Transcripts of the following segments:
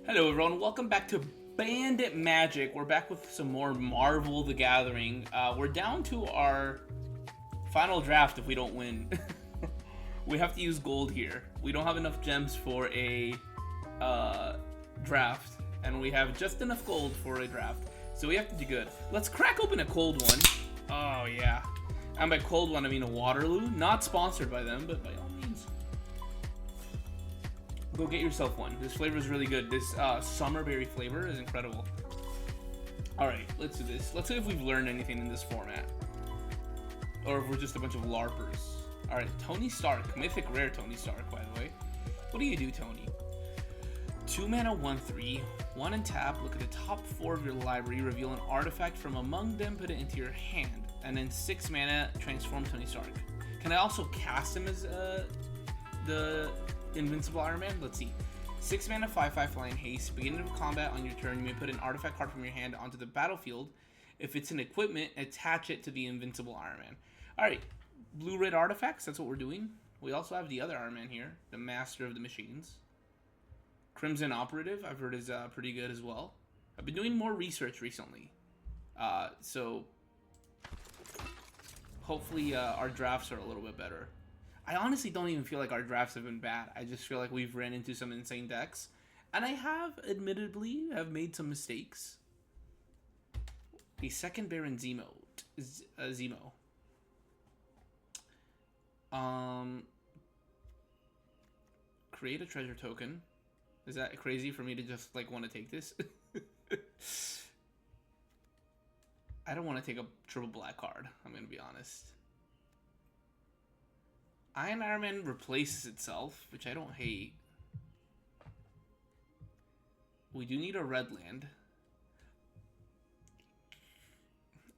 Hello everyone, welcome back to Bandit Magic. We're back with some more Marvel the Gathering. We're down to our final draft if we don't win. We have to use gold here. We don't have enough gems for a draft, and we have just enough gold for a draft. So we have to do good. Let's crack open a cold one. Oh yeah. And by cold one I mean a Waterloo. Not sponsored by them, but by all means. Go get yourself one. This flavor is really good. This summer berry flavor is incredible. Alright, let's do this. Let's see if we've learned anything in this format. Or if we're just a bunch of LARPers. Alright, Tony Stark. Mythic rare Tony Stark, by the way. What do you do, Tony? 2 mana, 1/3. 1 and tap. Look at the top 4 of your library. Reveal an artifact from among them. Put it into your hand. And then 6 mana, transform Tony Stark. Can I also cast him as the Invincible Iron Man? Let's see. 6 mana, 5/5 flying haste. Beginning of combat on your turn, you may put an artifact card from your hand onto the battlefield. If it's an equipment, attach it to the Invincible Iron Man. Alright, blue-red artifacts, that's what we're doing. We also have the other Iron Man here, the Master of the Machines. Crimson Operative, I've heard is pretty good as well. I've been doing more research recently. So hopefully our drafts are a little bit better. I honestly don't even feel like our drafts have been bad. I just feel like we've ran into some insane decks. And I have, admittedly, made some mistakes. The second Baron Zemo. Zemo. Create a treasure token. Is that crazy for me to just, like, want to take this? I don't want to take a triple black card, I'm going to be honest. Iron Man replaces itself, which I don't hate. We do need a red land.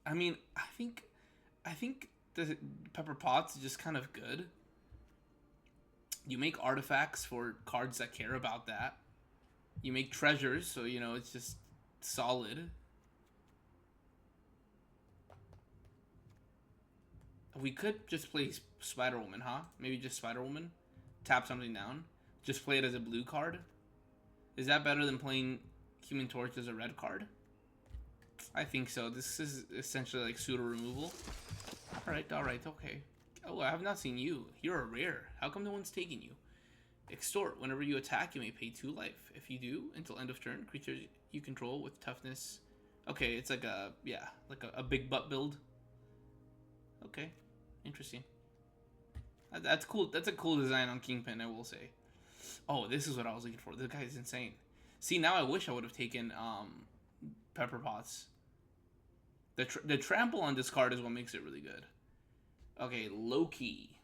I mean, I think the Pepper Potts is just kind of good. You make artifacts for cards that care about that. You make treasures, so you know it's just solid. We could just play Spider-Woman, huh? Maybe just Spider-Woman. Tap something down. Just play it as a blue card. Is that better than playing Human Torch as a red card? I think so. This is essentially like pseudo removal. Alright, okay. Oh, I have not seen you. You're a rare. How come no one's taking you? Extort. Whenever you attack, you may pay 2 life. If you do, until end of turn, creatures you control with toughness. Okay, it's like a, yeah, like a big butt build. Okay, interesting. That's cool. That's a cool design on Kingpin, I will say. Oh, this is what I was looking for. This guy is insane. See, now I wish I would have taken Pepper Potts. The trample on this card is what makes it really good. Okay, Loki.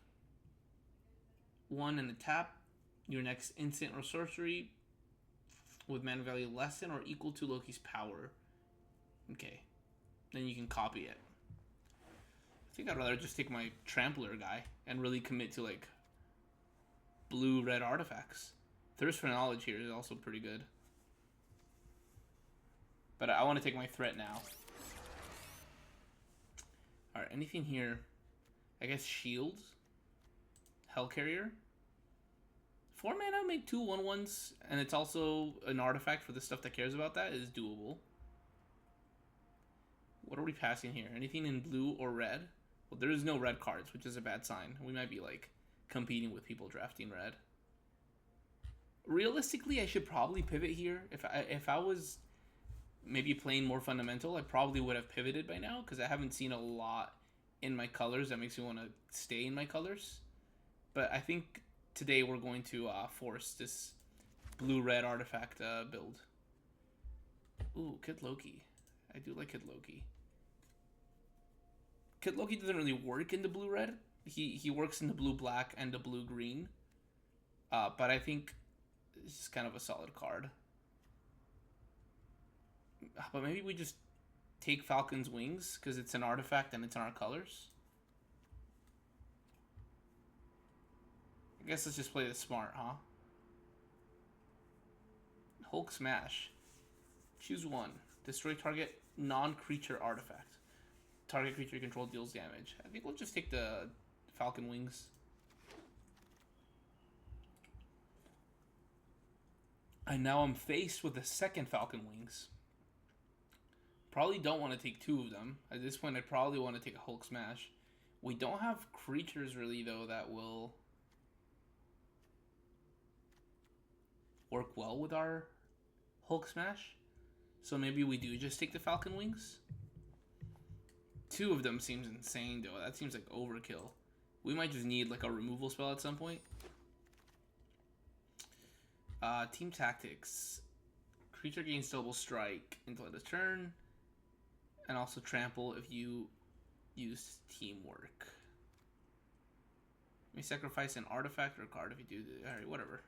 1 and a tap. Your next instant or sorcery with mana value less than or equal to Loki's power. Okay, then you can copy it. I think I'd rather just take my Trampler guy and really commit to, like, blue-red artifacts. Thirst for Knowledge here is also pretty good. But I want to take my threat now. Alright, anything here? I guess Shields? Hellcarrier? 4 mana, make 2 1/1s, and it's also an artifact for the stuff that cares about that is doable. What are we passing here? Anything in blue or red? Well, there is no red cards, which is a bad sign. We might be, like, competing with people drafting red. Realistically, I should probably pivot here. If I was maybe playing more fundamental, I probably would have pivoted by now, because I haven't seen a lot in my colors that makes me want to stay in my colors. But I think today we're going to force this blue-red artifact build. Ooh, Kid Loki. I do like Kid Loki. Kid Loki doesn't really work in the blue-red. He works in the blue-black and the blue-green. But I think it's just kind of a solid card. But maybe we just take Falcon's Wings, because it's an artifact and it's in our colors. I guess let's just play this smart, huh? Hulk Smash. Choose 1. Destroy target non-creature artifact. Target creature you control deals damage. I think we'll just take the Falcon Wings. And now I'm faced with the second Falcon Wings. Probably don't want to take two of them. At this point, I probably want to take a Hulk Smash. We don't have creatures really, though, that will work well with our Hulk Smash. So maybe we do just take the Falcon Wings. Two of them seems insane, though. That seems like overkill. We might just need like a removal spell at some point. Team Tactics. Creature gains double strike until end of turn. And also trample if you use teamwork. You may sacrifice an artifact or a card if you do. Alright, whatever.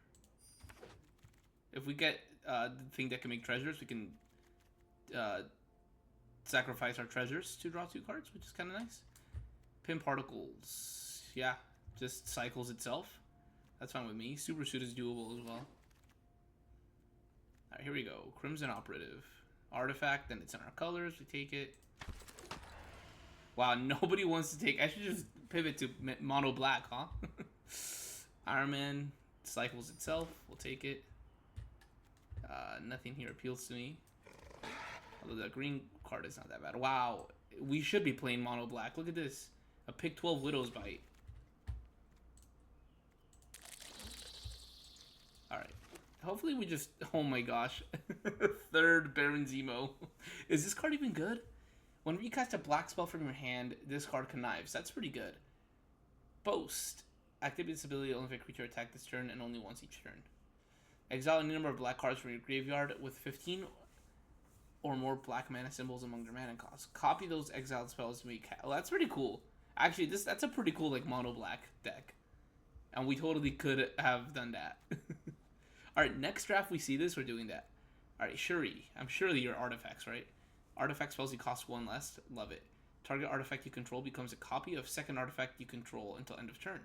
If we get the thing that can make treasures, we can sacrifice our treasures to draw 2 cards, which is kind of nice. Pin Particles. Yeah, just cycles itself. That's fine with me. Super Suit is doable as well. Alright, here we go. Crimson Operative. Artifact, then it's in our colors. We take it. Wow, nobody wants to take... I should just pivot to mono black, huh? Iron Man cycles itself. We'll take it. Nothing here appeals to me. Although the green card is not that bad. Wow, we should be playing mono black. Look at this. A pick 12 Widow's Bite. Alright. Hopefully we just... Oh my gosh. Third Baron Zemo. Is this card even good? Whenever you cast a black spell from your hand, this card connives. That's pretty good. Boast. Activate this ability only if a creature attack this turn and only once each turn. Exile any number of black cards from your graveyard with 15 or more black mana symbols among their mana cost. Copy those exiled spells to make... Oh, that's pretty cool. Actually, that's a pretty cool like mono black deck. And we totally could have done that. Alright, next draft we see this, we're doing that. Alright, Shuri. I'm sure that you're artifacts, right? Artifact spells you cost 1 less. Love it. Target artifact you control becomes a copy of second artifact you control until end of turn.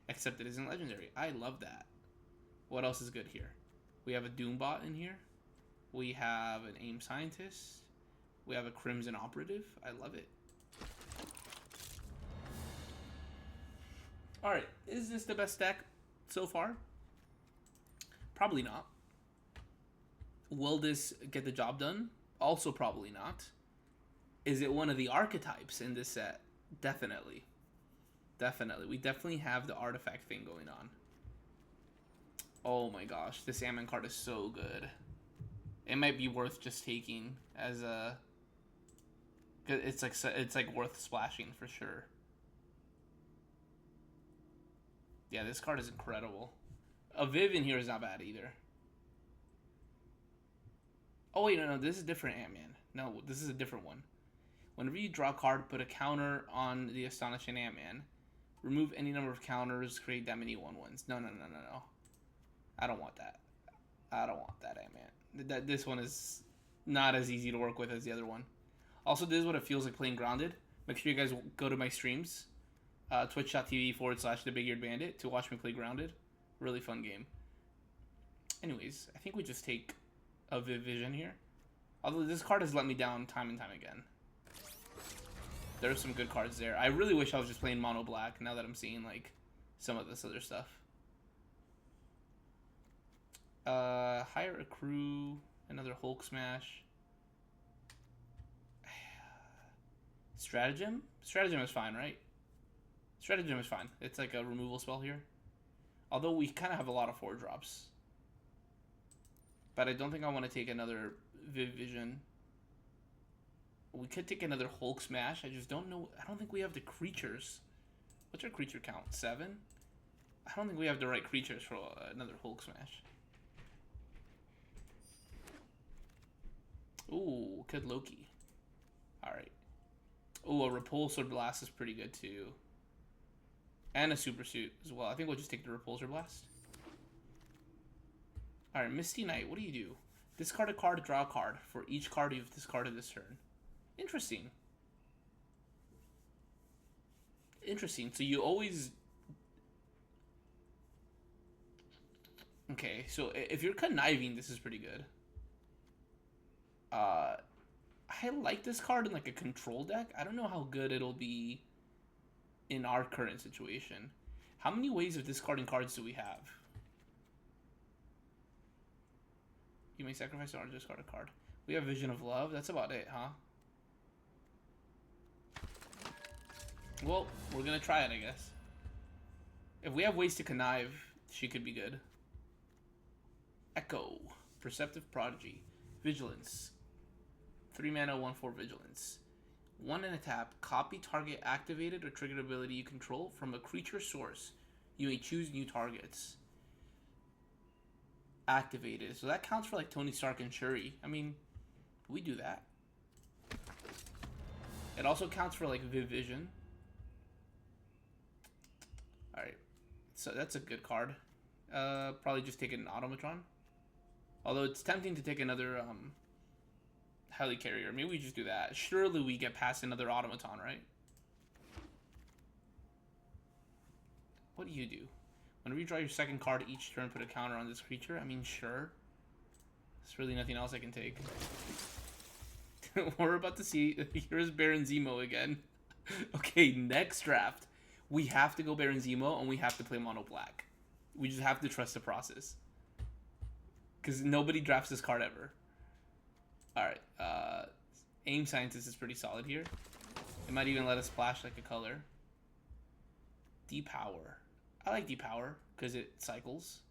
Except it isn't legendary. I love that. What else is good here? We have a Doombot in here. We have an AIM Scientist. We have a Crimson Operative. I love it. Alright, is this the best deck so far? Probably not. Will this get the job done? Also probably not. Is it one of the archetypes in this set? Definitely. Definitely. We definitely have the artifact thing going on. Oh my gosh, this Ant-Man card is so good. It might be worth just taking as a... It's like worth splashing for sure. Yeah, this card is incredible. A Viv in here is not bad either. Oh wait, no, this is different Ant-Man. No, this is a different one. Whenever you draw a card, put a counter on the Astonishing Ant-Man. Remove any number of counters, create that many 1/1s. No. I don't want that. I don't want that Ant-Man. This one is not as easy to work with as the other one. Also, this is what it feels like playing Grounded. Make sure you guys go to my streams. Twitch.tv/TheBigEaredBandit to watch me play Grounded. Really fun game. Anyways, I think we just take a Viv Vision here. Although this card has let me down time and time again. There's some good cards there. I really wish I was just playing mono black now that I'm seeing like some of this other stuff. Hire a crew, another Hulk Smash. Stratagem? Stratagem is fine, right? Stratagem is fine. It's like a removal spell here. Although we kind of have a lot of 4-drops. But I don't think I want to take another Viv Vision. We could take another Hulk Smash. I just don't know. I don't think we have the creatures. What's our creature count? 7? I don't think we have the right creatures for another Hulk Smash. Ooh, Kid Loki. Alright. Ooh, a Repulsor Blast is pretty good too. And a Super Suit as well. I think we'll just take the Repulsor Blast. Alright, Misty Knight, what do you do? Discard a card, draw a card. For each card you've discarded this turn. Interesting. Interesting. So you always... Okay, so if you're conniving, this is pretty good. I like this card in like a control deck. I don't know how good it'll be in our current situation. How many ways of discarding cards do we have? You may sacrifice or discard a card. We have Vision of Love. That's about it, huh? Well, we're gonna try it, I guess. If we have ways to connive, she could be good. Echo. Perceptive Prodigy. Vigilance. 3 mana, 1/4 Vigilance. 1 and a tap. Copy target activated or triggered ability you control from a creature source. You may choose new targets. Activated. So that counts for like Tony Stark and Shuri. I mean, we do that. It also counts for like Viv Vision. Alright. So that's a good card. Probably just take an Automatron. Although it's tempting to take another Helicarrier. Maybe we just do that. Surely we get past another Automaton, right? What do you do? Whenever you draw your second card each turn, put a counter on this creature. I mean, sure. There's really nothing else I can take. We're about to see. Here's Baron Zemo again. Okay, next draft. We have to go Baron Zemo, and we have to play mono black. We just have to trust the process. Because nobody drafts this card ever. Alright, Aim Scientist is pretty solid here. It might even let us splash like a color. Depower. I like Depower because it cycles.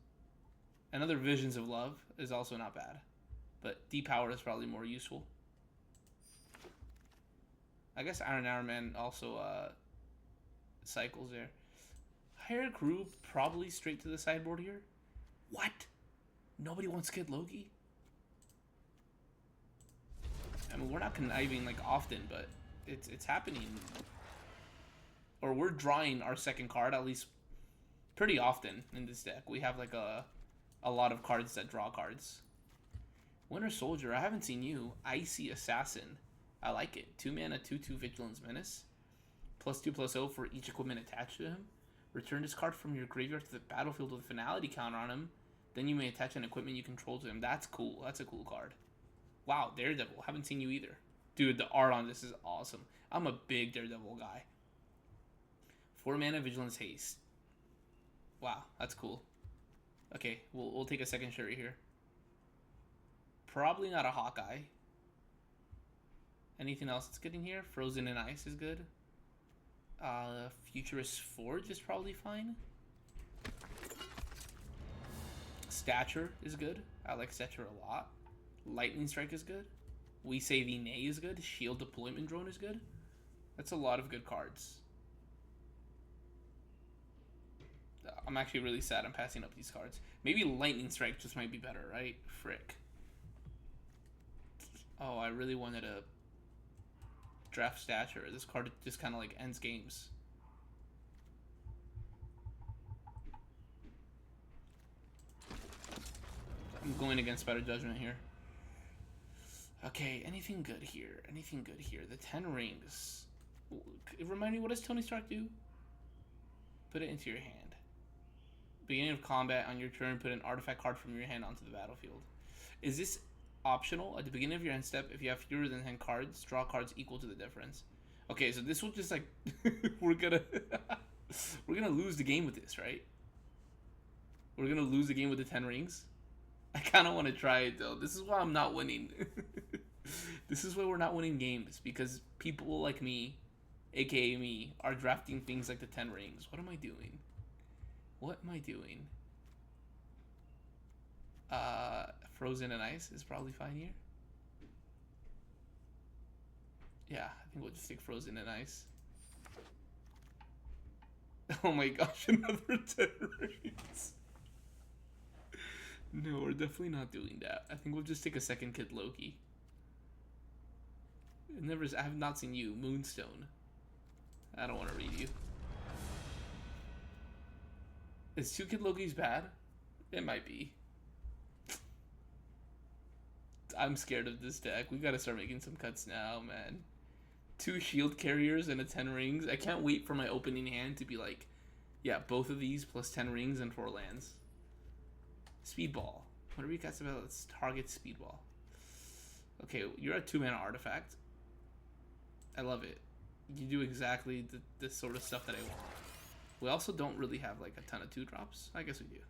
Another Visions of Love is also not bad. But Depower is probably more useful. I guess Iron Arrow Man also cycles there. Hire Crew probably straight to the sideboard here. What? Nobody wants Kid Loki? I mean, we're not conniving like often, but it's happening. Or we're drawing our second card at least pretty often in this deck. We have like a lot of cards that draw cards. Winter Soldier, I haven't seen you. Icy Assassin. I like it. 2 mana, 2/2 Vigilance Menace. +2/+0 for each equipment attached to him. Return this card from your graveyard to the battlefield with a finality counter on him. Then you may attach an equipment you control to him. That's cool. That's a cool card. Wow, Daredevil. Haven't seen you either. Dude, the art on this is awesome. I'm a big Daredevil guy. 4 mana, Vigilance Haste. Wow, that's cool. Okay, we'll take a second Shuri here. Probably not a Hawkeye. Anything else that's good in here? Frozen in Ice is good. Futurist Forge is probably fine. Stature is good. I like Stature a lot. Lightning Strike is good. We Say the Nay is good. Shield Deployment Drone is good. That's a lot of good cards. I'm actually really sad I'm passing up these cards. Maybe Lightning Strike just might be better, right? Frick. Oh, I really wanted to draft Stature. This card just kind of like ends games. I'm going against Better Judgment here. Okay, anything good here? Anything good here? The 10 Rings. Remind me, what does Tony Stark do? Put it into your hand. Beginning of combat, on your turn, put an artifact card from your hand onto the battlefield. Is this optional? At the beginning of your end step, if you have fewer than 10 cards, draw cards equal to the difference. Okay, so this will just like we're gonna lose the game with this, right? We're gonna lose the game with the 10 Rings. I kind of want to try it though. This is why I'm not winning. This is why we're not winning games, because people like me, aka me, are drafting things like the 10 Rings. What am I doing? What am I doing? Frozen in Ice is probably fine here. Yeah, I think we'll just take Frozen in Ice. Oh my gosh, another 10 Rings. No, we're definitely not doing that. I think we'll just take a second Kid Loki. I have not seen you. Moonstone. I don't want to read you. Is 2 Kid Lokis bad? It might be. I'm scared of this deck. We gotta start making some cuts now, man. 2 Shield Carriers and a 10 Rings. I can't wait for my opening hand to be like, yeah, both of these plus 10 Rings and 4 lands. Speedball. Whenever you cast a spell, let's target Speedball. Okay, you're a 2 mana artifact. I love it. You do exactly the sort of stuff that I want. We also don't really have like a ton of 2-drops. I guess we do.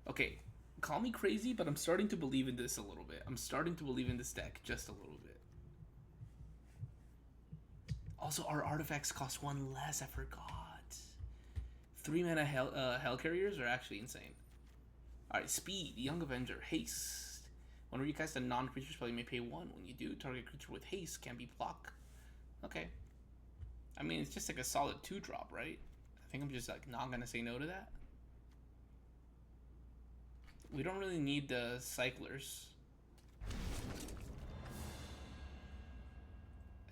Okay, Call me crazy, but I'm starting to believe in this a little bit. I'm starting to believe in this deck just a little bit. Also, our artifacts cost 1 less. I forgot. 3 mana hell carriers are actually insane. Alright, speed, Young Avenger, haste. Whenever you cast a non-creature spell, you may pay 1. When you do, target creature with haste can be blocked. Okay. I mean, it's just like a solid 2-drop, right? I think I'm just like not gonna say no to that. We don't really need the cyclers.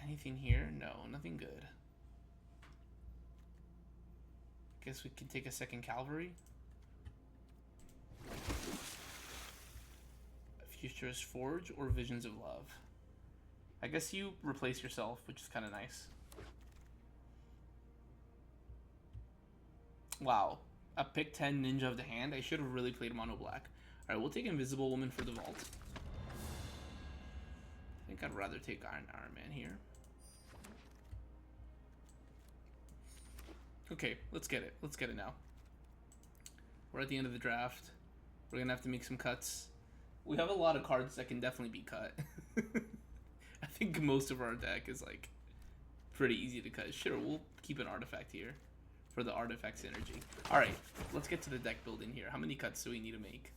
Anything here? No, nothing good. Guess we can take a second cavalry. Futurist Forge or Visions of Love. I guess you replace yourself, which is kind of nice. Wow. A pick 10 Ninja of the Hand. I should have really played mono black. Alright, we'll take Invisible Woman for the vault. I think I'd rather take Iron Man here. Okay, let's get it. Let's get it now. We're at the end of the draft. We're gonna have to make some cuts. We have a lot of cards that can definitely be cut. I think most of our deck is like pretty easy to cut. Sure, we'll keep an artifact here for the artifact synergy. Alright, let's get to the deck building here. How many cuts do we need to make?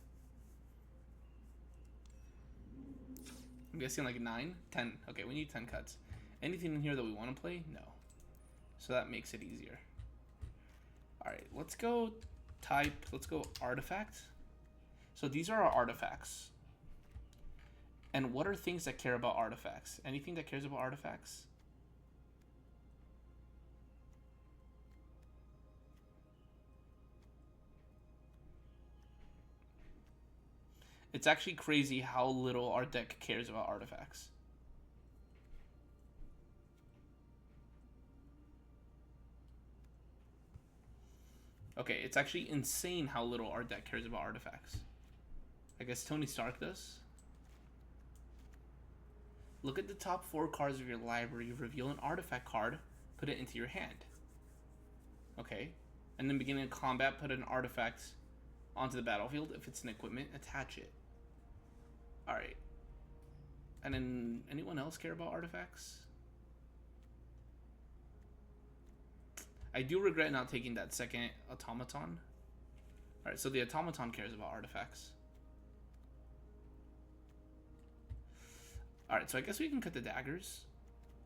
I'm guessing like 9? 10. Okay, we need 10 cuts. Anything in here that we want to play? No. So that makes it easier. Alright, let's go type, let's go artifact. So these are our artifacts. And what are things that care about artifacts? Anything that cares about artifacts? It's actually crazy how little our deck cares about artifacts. Okay, it's actually insane how little our deck cares about artifacts. I guess Tony Stark does. Look at the top 4 cards of your library. Reveal an artifact card. Put it into your hand. Okay. And then beginning of combat, put an artifact onto the battlefield. If it's an equipment, attach it. Alright. And then, anyone else care about artifacts? I do regret not taking that second automaton. Alright, so the automaton cares about artifacts. Alright, so I guess we can cut the daggers.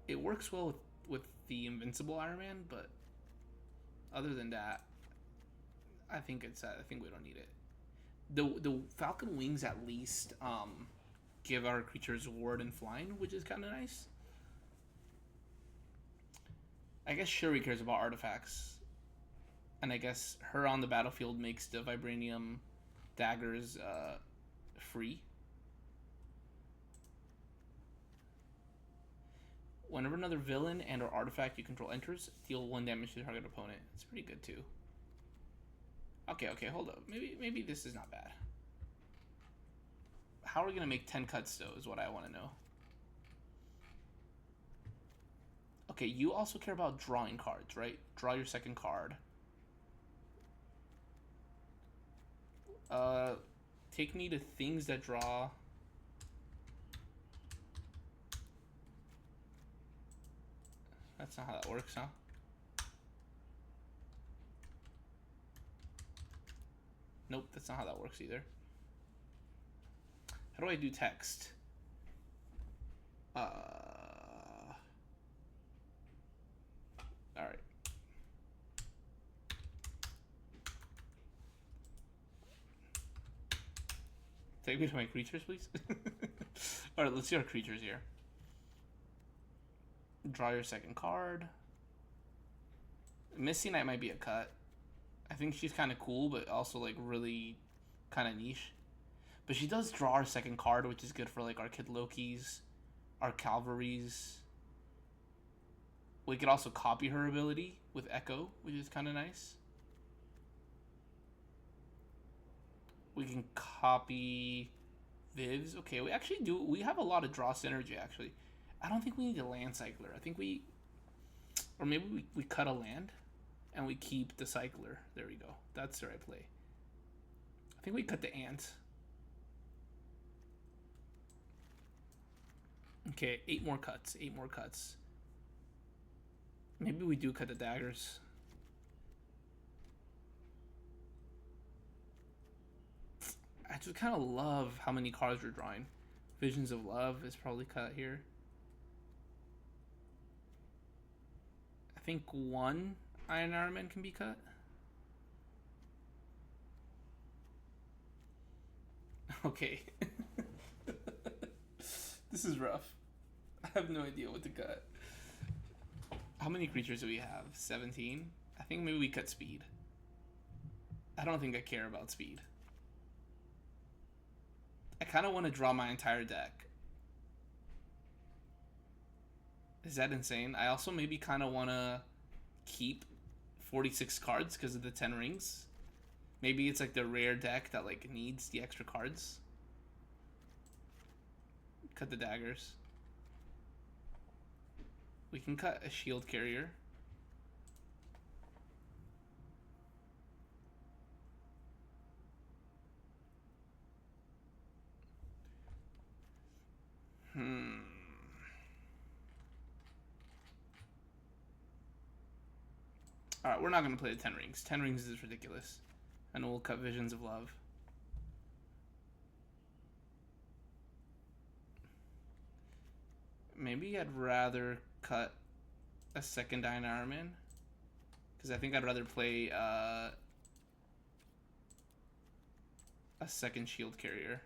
It works well with the invincible Iron Man, but other than that, I think we don't need it. The Falcon Wings at least give our creatures ward and flying, which is kind of nice. I guess Shuri cares about artifacts. And I guess her on the battlefield makes the Vibranium daggers free. Whenever another villain and or artifact you control enters, deal 1 damage to the target opponent. It's pretty good too. Okay, hold up. Maybe this is not bad. How are we gonna make 10 cuts though is what I want to know. Okay, you also care about drawing cards, right? Draw your second card. Take me to things that draw. That's not how that works, huh? Nope, that's not how that works either. How do I do text? Alright. Take me to my creatures, please. Alright, let's see our creatures here. Draw your second card. Misty Knight might be a cut. I think she's kind of cool, but also like really kind of niche. But she does draw our second card, which is good for like our Kid Lokis, our Cavalries. We could also copy her ability with Echo, which is kind of nice. We can copy Vivs. Okay, we actually do. We have a lot of draw synergy, actually. I don't think we need a land cycler. I think we... Or maybe we cut a land and we keep the cycler. There we go. That's the right play. I think we cut the ant. Okay, 8 more cuts. 8 more cuts. Maybe we do cut the daggers. I just kind of love how many cards we're drawing. Visions of Love is probably cut here. I think 1 Iron Man can be cut. Okay. This is rough. I have no idea what to cut. How many creatures do we have? 17? I think maybe we cut speed. I don't think I care about speed. I kind of want to draw my entire deck. Is that insane? I also maybe kind of want to keep 46 cards because of the 10 rings. Maybe it's like the rare deck that like needs the extra cards. Cut the daggers. We can cut a shield carrier. Alright, we're not going to play the 10 rings. 10 rings is ridiculous. And we'll cut Visions of Love. Maybe I'd rather cut a second Iron Man. Because I think I'd rather play a second shield carrier.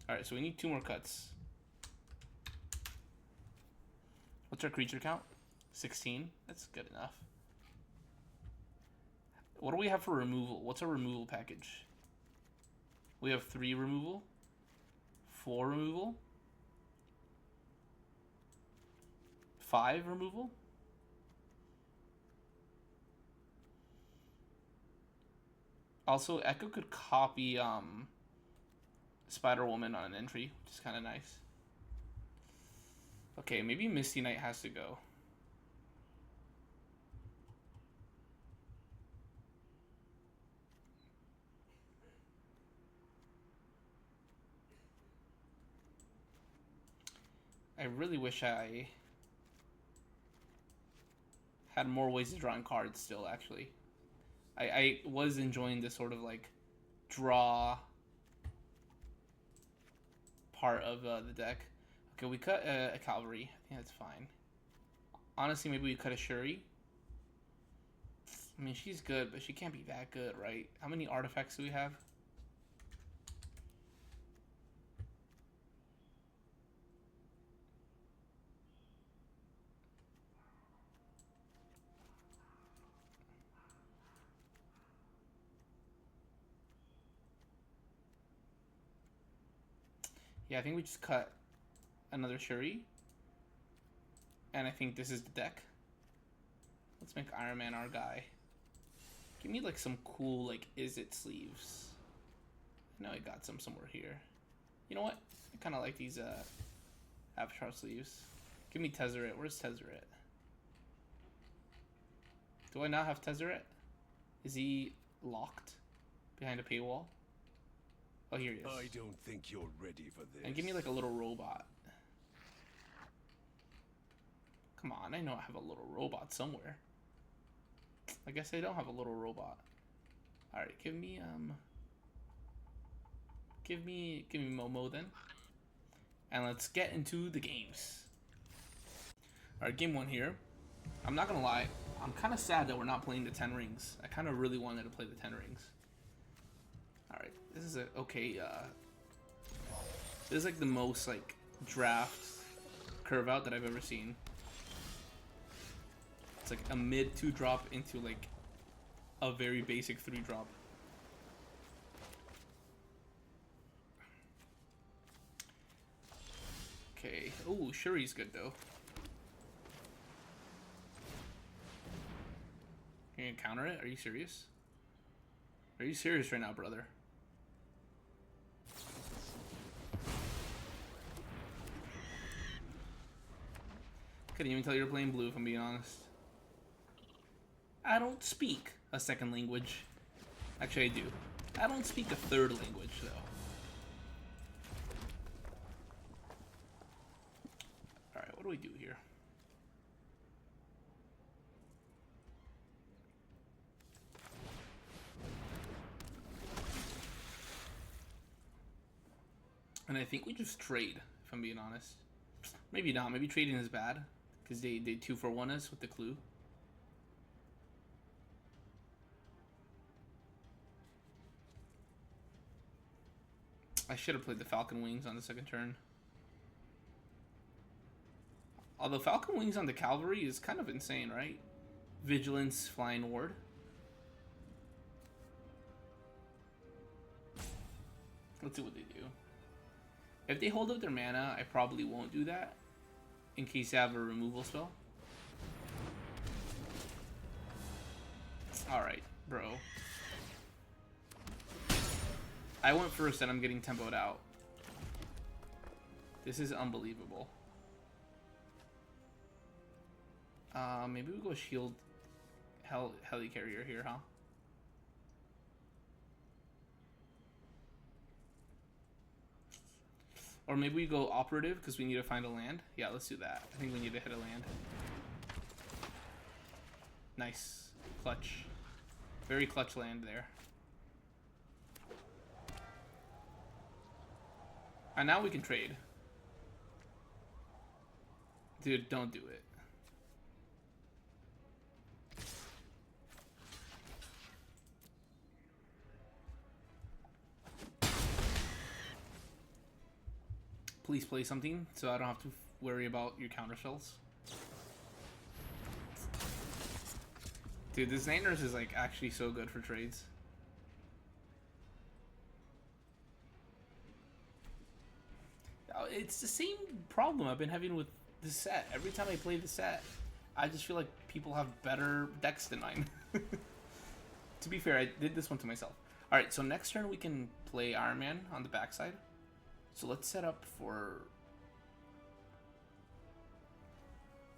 Alright, so we need 2 more cuts. What's our creature count? 16? That's good enough. What do we have for removal? What's our removal package? We have 3 removal, 4 removal, 5 removal. Also, Echo could copy Spider-Woman on an entry, which is kind of nice. Okay, maybe Misty Knight has to go. I really wish I had more ways of drawing cards still, actually. I was enjoying this sort of, like, draw part of the deck. Okay, we cut a Cavalry. I think that's fine. Honestly, maybe we cut a Shuri. I mean, she's good, but she can't be that good, right? How many artifacts do we have? Yeah, I think we just cut another Shuri. And I think this is the deck. Let's make Iron Man our guy. Give me like some cool like Izzet sleeves. I know I got some somewhere here. You know what? I kind of like these Avatar sleeves. Give me Tezzeret. Where's Tezzeret? Do I not have Tezzeret? Is he locked behind a paywall? Oh, here he is. I don't think you're ready for this. And give me like a little robot. Come on, I know I have a little robot somewhere. I guess I don't have a little robot. Alright, give me Momo then. And let's get into the games. Alright, game 1 here. I'm not gonna lie, I'm kinda sad that we're not playing the 10 rings. I kinda really wanted to play the 10 rings. Alright, this is a okay, this is like the most like draft curve out that I've ever seen. It's like a mid 2 drop into like a very basic 3 drop. Okay, oh, Shuri's good though. Can you counter it? Are you serious? Are you serious right now, brother? Couldn't even tell you were playing blue, if I'm being honest. I don't speak a second language. Actually, I do. I don't speak a third language, though. do we do here? And I think we just trade, if I'm being honest. Maybe not. Maybe trading is bad. Because they 2-for-1 us with the clue. I should have played the Falcon Wings on the second turn. Although Falcon Wings on the Cavalry is kind of insane, right? Vigilance, Flying Ward. Let's see what they do. If they hold up their mana, I probably won't do that. In case they have a removal spell. Alright, bro. I went first and I'm getting tempoed out. This is unbelievable. Maybe we go shield helicarrier here, huh? Or maybe we go operative because we need to find a land. Yeah, let's do that. I think we need to hit a land. Nice. Clutch. Very clutch land there. And now we can trade. Dude, don't do it. Please play something so I don't have to worry about your counter spells. Dude, this Night Nurse is like actually so good for trades. It's the same problem I've been having with this set. Every time I play the set, I just feel like people have better decks than mine. To be fair, I did this one to myself. Alright, so next turn we can play Iron Man on the backside. So let's set up for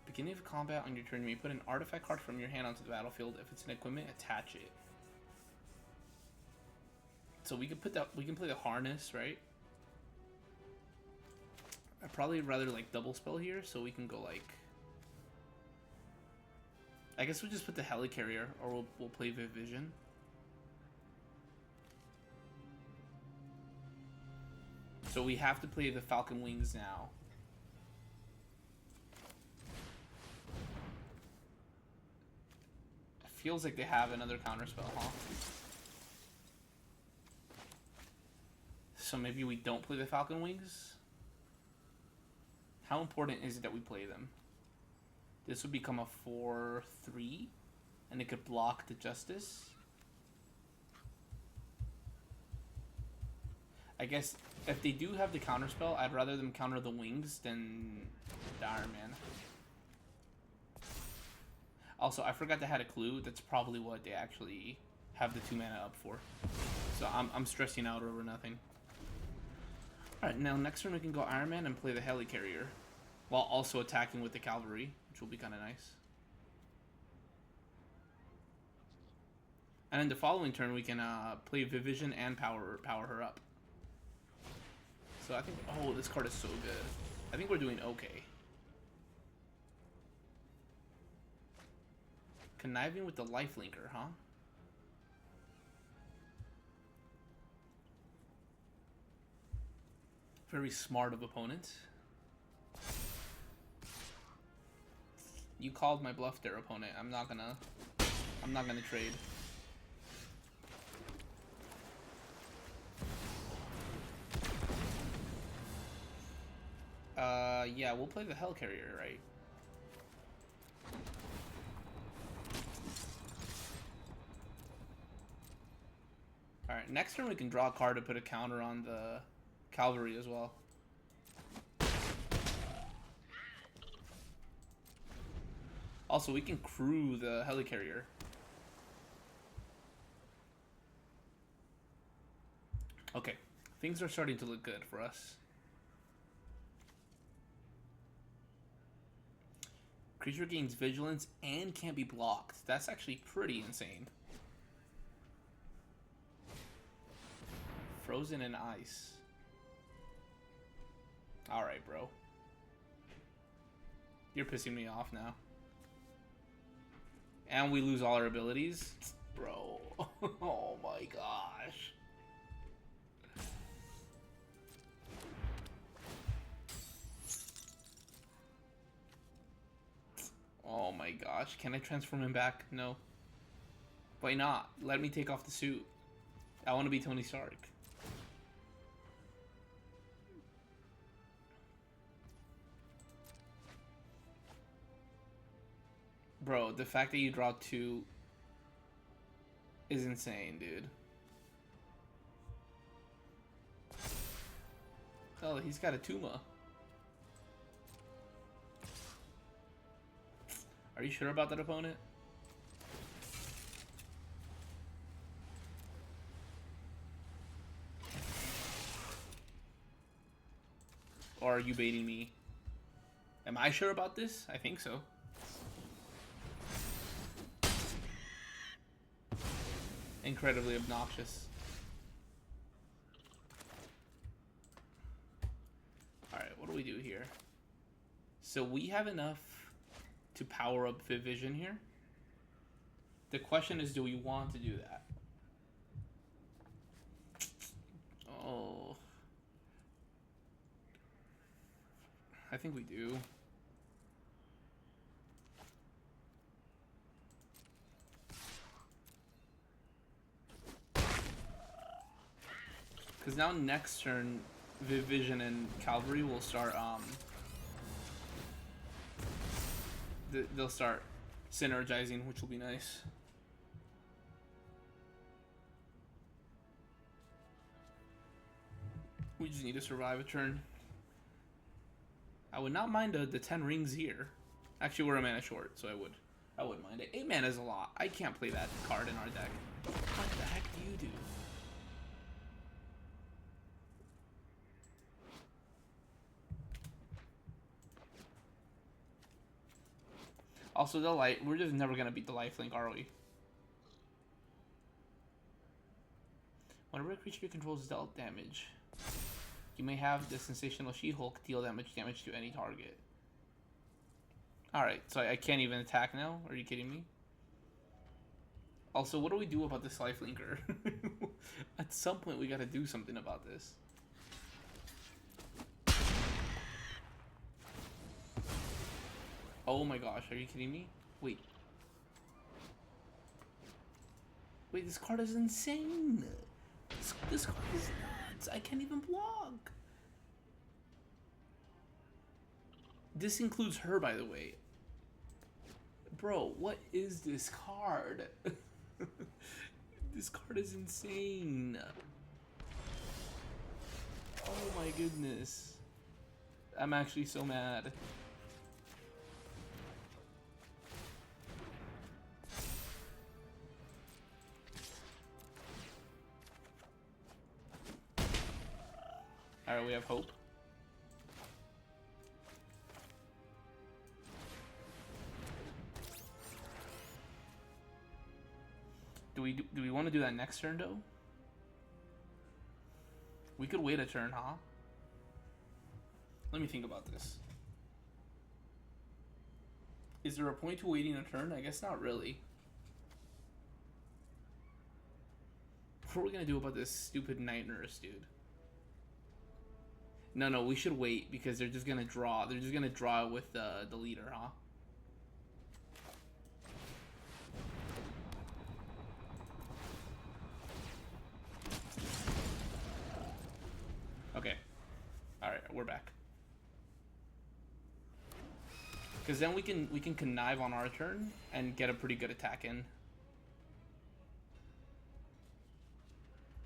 beginning of combat. On your turn, you may put an artifact card from your hand onto the battlefield. If it's an equipment, attach it. So we can put that. We can play the harness, right? I'd probably rather like double spell here, so we can go like. I guess we'll just put the helicarrier, or we'll play Vision. So we have to play the Falcon Wings now. It feels like they have another counterspell, huh? So maybe we don't play the Falcon Wings? How important is it that we play them? This would become a 4/3, and it could block the Justice. I guess if they do have the counterspell, I'd rather them counter the Wings than the Iron Man. Also, I forgot they had a clue. That's probably what they actually have the 2 mana up for. So I'm stressing out over nothing. Alright, now next turn we can go Iron Man and play the Helicarrier, while also attacking with the Cavalry, which will be kind of nice. And then the following turn we can play Vivision and power her up. So I think, oh, this card is so good. I think we're doing okay. Conniving with the Lifelinker, huh? Very smart of opponent. You called my bluff there, opponent. I'm not gonna trade. Yeah, we'll play the Helicarrier, right? Alright, next turn we can draw a card to put a counter on the Cavalry as well. Also, we can crew the Helicarrier. Okay, things are starting to look good for us. Creature gains vigilance and can't be blocked. That's actually pretty insane. Frozen in ice. Alright, bro. You're pissing me off now. And we lose all our abilities? Bro. Oh my gosh. Oh my gosh. Can I transform him back? No. Why not? Let me take off the suit. I want to be Tony Stark. Bro, the fact that you draw 2 is insane, dude. Oh, he's got a Tuma. Are you sure about that opponent? Or are you baiting me? Am I sure about this? I think so. Incredibly obnoxious. Alright, what do we do here? So we have enough to power up Vision here. The question is, do we want to do that? Oh. I think we do. Because now next turn, Vision and Cavalry will start, they'll start synergizing, which will be nice. We just need to survive a turn. I would not mind the 10 rings here. Actually, we're a mana short, so I wouldn't mind it. 8 mana is a lot. I can't play that card in our deck. What the heck do you do? Also, the light, we're just never gonna beat the lifelink, are we? Whenever a creature controls dealt damage, you may have the Sensational She-Hulk deal damage to any target. Alright, so I can't even attack now? Are you kidding me? Also, what do we do about this lifelinker? At some point, we gotta do something about this. Oh my gosh, are you kidding me? Wait. Wait, this card is insane. This card is nuts. I can't even block. This includes her, by the way. Bro, what is this card? This card is insane. Oh my goodness. I'm actually so mad. Alright, we have hope. Do we want to do that next turn though? We could wait a turn, huh? Let me think about this. Is there a point to waiting a turn? I guess not really. What are we gonna do about this stupid Night Nurse, dude? No, we should wait because they're just gonna draw. They're just gonna draw with the leader, huh? Okay. Alright, we're back. Because then we can connive on our turn and get a pretty good attack in.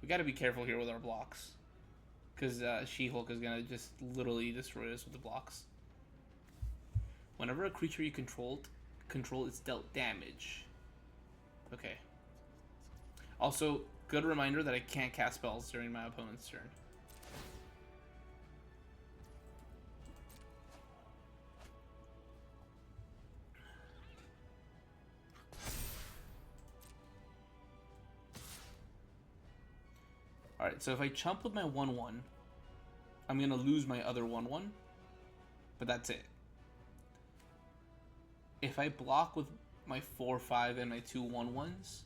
We gotta be careful here with our blocks. Because She-Hulk is gonna just literally destroy us with the blocks. Whenever a creature you control is dealt damage. Okay. Also, good reminder that I can't cast spells during my opponent's turn. Alright, so if I chump with my 1/1, I'm gonna lose my other 1/1, but that's it. If I block with my 4/5 and my 2/1/1s,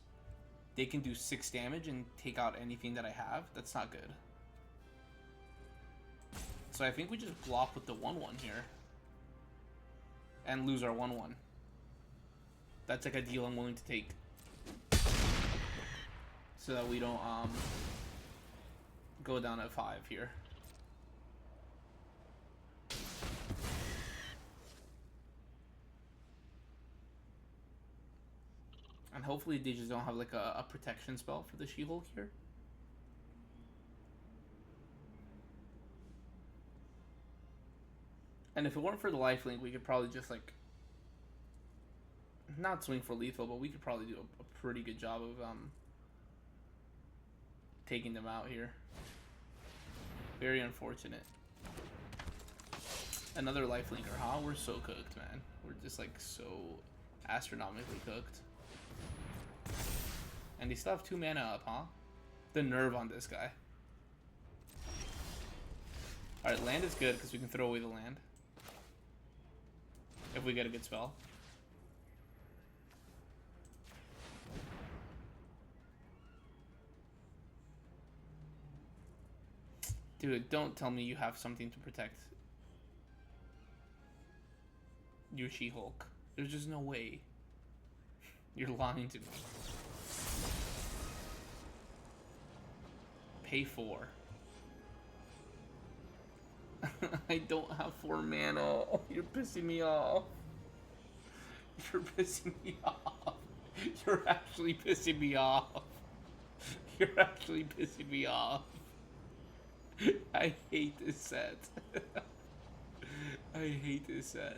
they can do 6 damage and take out anything that I have. That's not good. So I think we just block with the 1/1 here. And lose our 1/1. That's like a deal I'm willing to take. So that we don't go down at 5 here. And hopefully they just don't have like a protection spell for the She-Hulk here. And if it weren't for the lifelink, we could probably just like not swing for lethal, but we could probably do a pretty good job of taking them out here. Very unfortunate. Another lifelinker, huh? We're so cooked, man. We're just like so astronomically cooked. And they still have 2 mana up, huh? The nerve on this guy. Alright, land is good because we can throw away the land. If we get a good spell. Dude, don't tell me you have something to protect your She-Hulk. There's just no way. You're lying to me. Pay 4. I don't have 4 mana. Oh, you're pissing me off. You're pissing me off. You're actually pissing me off. You're actually pissing me off. I hate this set. I hate this set.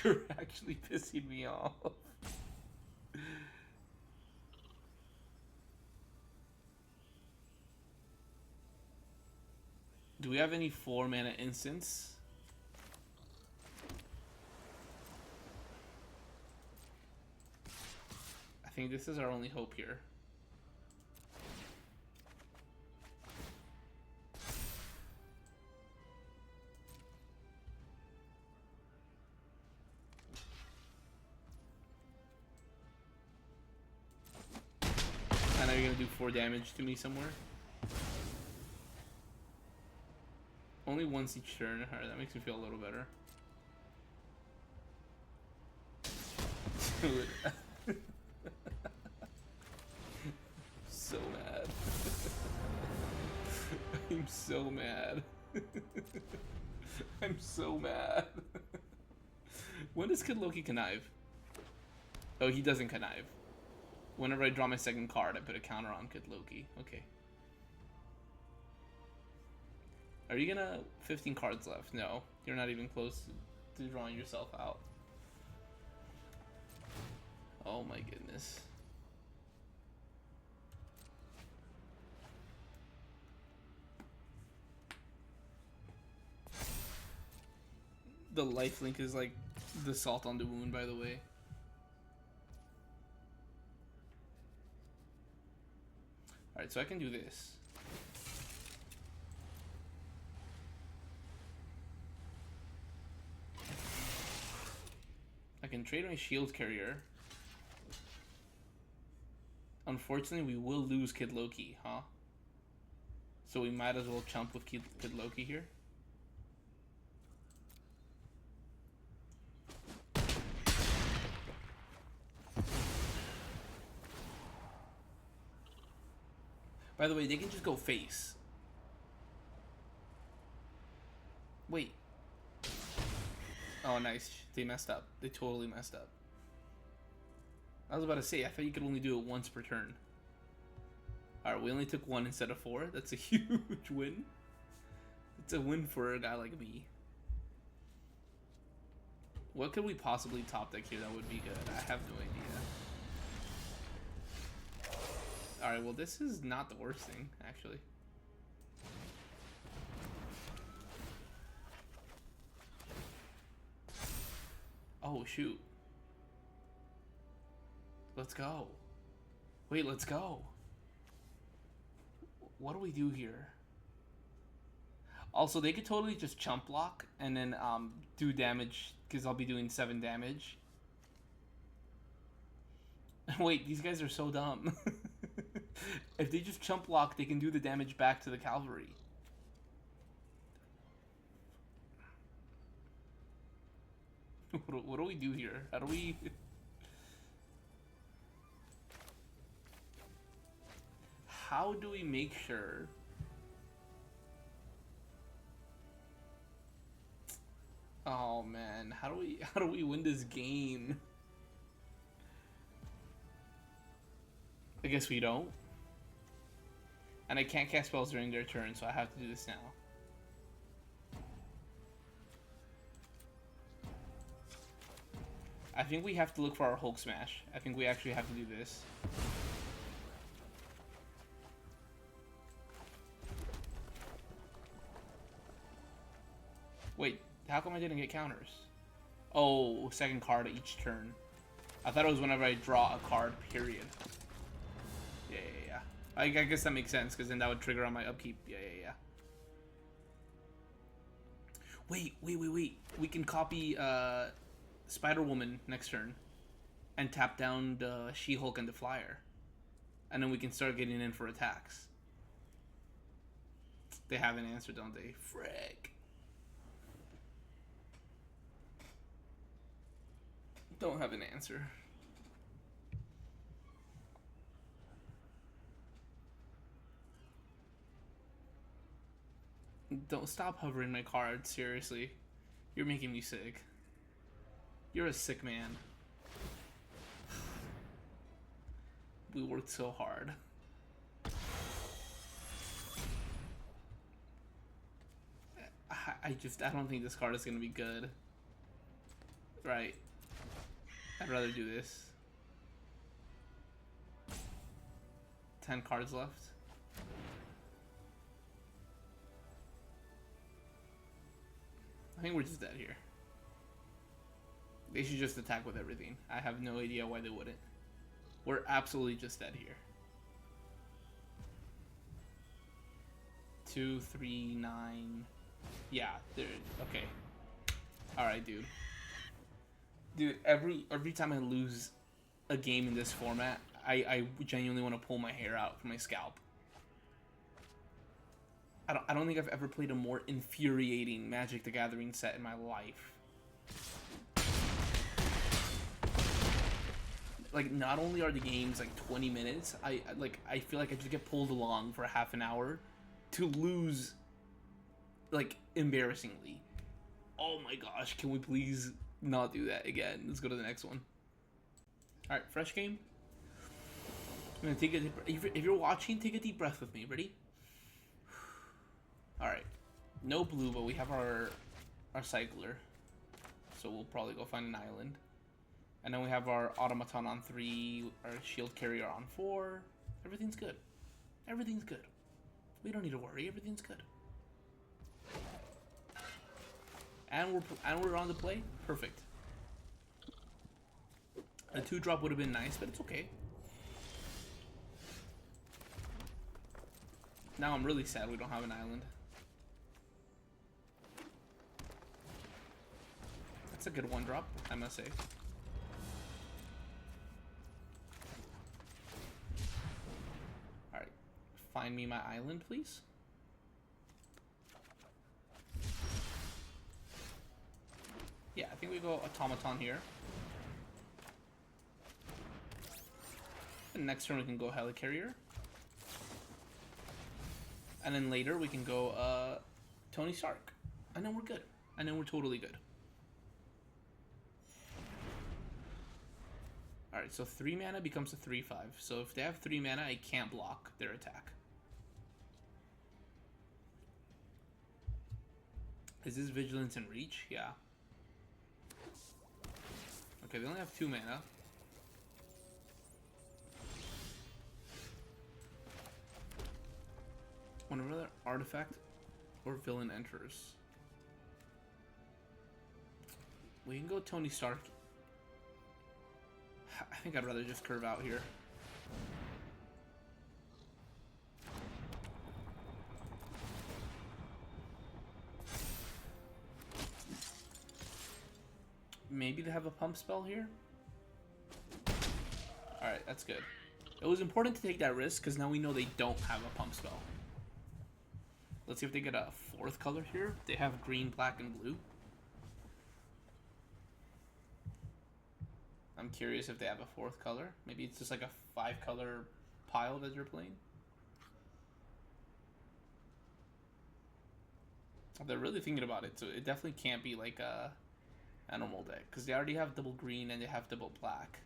You're actually pissing me off. Do we have any 4 mana instants? I think this is our only hope here. I know you're gonna do 4 damage to me somewhere. Only once each turn. Alright, that makes me feel a little better. Dude. So mad. I'm so mad. I'm so mad. When does Kid Loki connive? Oh, he doesn't connive. Whenever I draw my second card, I put a counter on Kid Loki. Okay. Are you gonna... 15 cards left? No. You're not even close to drawing yourself out. Oh my goodness. The lifelink is like the salt on the wound, by the way. Alright, so I can do this. I can trade my shield carrier. Unfortunately, we will lose Kid Loki, huh? So we might as well chump with Kid Loki here. By the way, they can just go face. Wait. Oh, nice. They messed up. They totally messed up. I was about to say, I thought you could only do it once per turn. Alright, we only took 1 instead of 4. That's a huge win. It's a win for a guy like me. What could we possibly top deck here that would be good? I have no idea. Alright, well this is not the worst thing, actually. Oh, shoot. Let's go. Wait, let's go. What do we do here? Also, they could totally just chump block and then do damage because I'll be doing 7 damage. Wait, these guys are so dumb. If they just chump block, they can do the damage back to the cavalry. What do we do here? How do we... How do we make sure... Oh man, how do we win this game? I guess we don't. And I can't cast spells during their turn, so I have to do this now. I think we have to look for our Hulk Smash. I think we actually have to do this. Wait, how come I didn't get counters? Oh, second card each turn. I thought it was whenever I draw a card, period. Yeah. I guess that makes sense, because then that would trigger on my upkeep. Yeah. Wait. We can copy Spider-Woman next turn and tap down the She-Hulk and the Flyer. And then we can start getting in for attacks. They have an answer, don't they? Frick. Don't have an answer. Don't stop hovering my card, seriously. You're making me sick. You're a sick man. We worked so hard. I don't think this card is gonna be good. Right. I'd rather do this. 10 cards left. I think we're just dead here. They should just attack with everything. I have no idea why they wouldn't. We're absolutely just dead here. 2, 3, 9. Yeah, they're okay. Alright, dude. Dude, every time I lose a game in this format, I genuinely want to pull my hair out from my scalp. I don't think I've ever played a more infuriating Magic the Gathering set in my life. Like, not only are the games like 20 minutes, I feel like I just get pulled along for half an hour to lose, like, embarrassingly. Oh my gosh, can we please not do that again? Let's go to the next one. Alright, fresh game. I'm gonna take a deep, if you're watching, take a deep breath with me. Ready? Alright. No blue, but we have our cycler. So we'll probably go find an island. And then we have our automaton on 3, our shield carrier on 4. Everything's good. Everything's good. We don't need to worry. Everything's good. And we're on the play. Perfect. A 2-drop would have been nice, but it's okay. Now I'm really sad we don't have an island. That's a good 1-drop, I must say. Alright. Find me my island, please. Yeah, I think we go automaton here. And next turn we can go helicarrier. And then later we can go Tony Stark. And then we're good. And then we're totally good. Alright, so 3 mana becomes a 3/5. So if they have 3 mana, I can't block their attack. Is this Vigilance and Reach? Yeah. Okay, they only have 2 mana. Whenever their artifact or villain enters, we can go Tony Stark. I think I'd rather just curve out here. to have a pump spell here. Alright, that's good. It was important to take that risk because now we know they don't have a pump spell. Let's see if they get a fourth color here. They have green, black, and blue. I'm curious if they have a fourth color. Maybe it's just like a 5-color pile that they're playing. They're really thinking about it, so it definitely can't be like a animal deck because they already have double green and they have double black.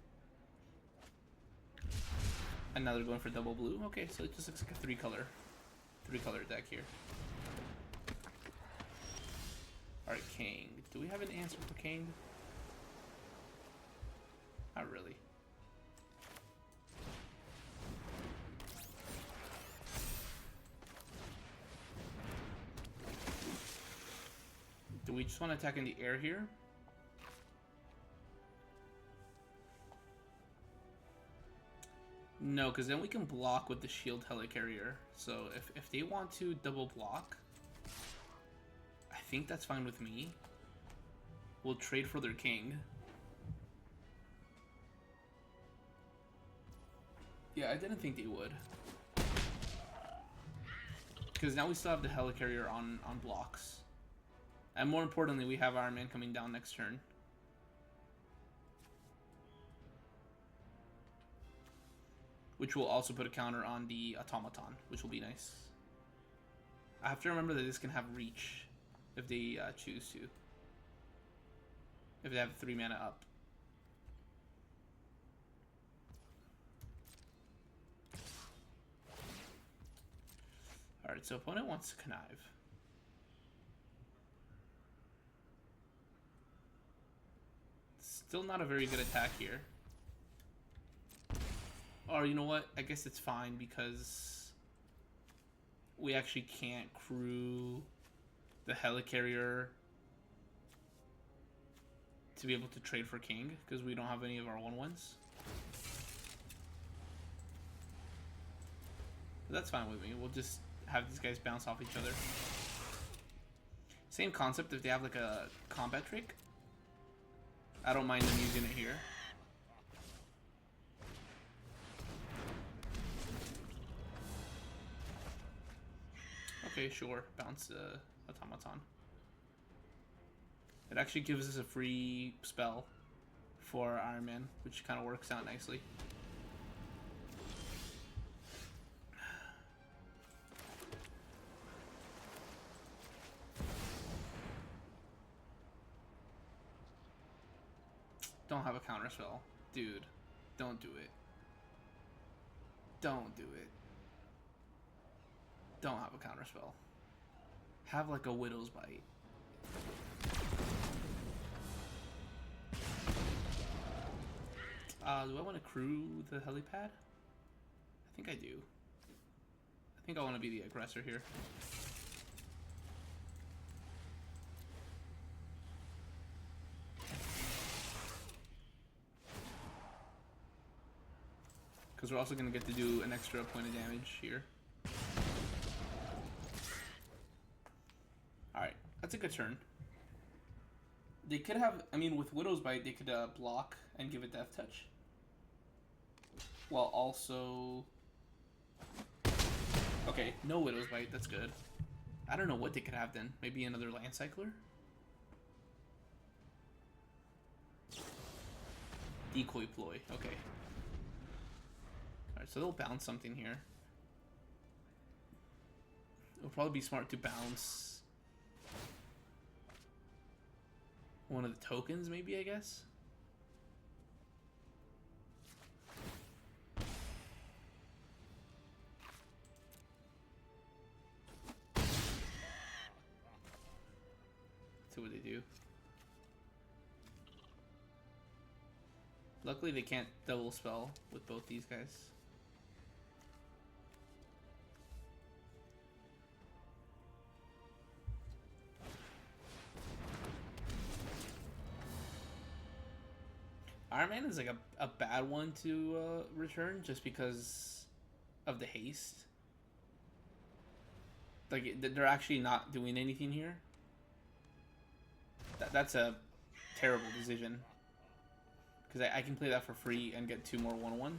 And now they're going for double blue. Okay, so it just looks like a three color deck here. Alright, King. Do we have an answer for King? Not really. Do we just want to attack in the air here? No, because then we can block with the shield helicarrier. So if they want to double block, I think that's fine with me. We'll trade for their king. Yeah, I didn't think they would. Because now we still have the helicarrier on blocks. And more importantly, we have Iron Man coming down next turn. Which will also put a counter on the automaton, which will be nice. I have to remember that this can have reach if they choose to. If they have 3 mana up. Alright, so opponent wants to connive. Still not a very good attack here. Or you know what? I guess it's fine because we actually can't crew the helicarrier to be able to trade for king because we don't have any of our 1/1s. But that's fine with me. We'll just have these guys bounce off each other. Same concept if they have like a combat trick. I don't mind them using it here. Okay, sure. Bounce automaton. It actually gives us a free spell for Iron Man, which kind of works out nicely. Don't have a counter spell. Dude, don't do it. Don't do it. Don't have a counter spell. Have like a Widow's Bite. Do I want to crew the helipad? I think I do. I think I want to be the aggressor here. Because we're also going to get to do an extra point of damage here. Alright, that's a good turn. They could have, I mean, with Widow's Bite, they could block and give a Death Touch. While also... Okay, no Widow's Bite, that's good. I don't know what they could have then. Maybe another Land Cycler? Decoy Ploy, okay. Alright, so they'll bounce something here. It'll probably be smart to bounce one of the tokens, maybe, I guess? See what they do. Luckily, they can't double spell with both these guys. Iron Man is like a bad one to return just because of the haste. Like, they're actually not doing anything here. That's a terrible decision. Because I can play that for free and get 2 more 1/1s.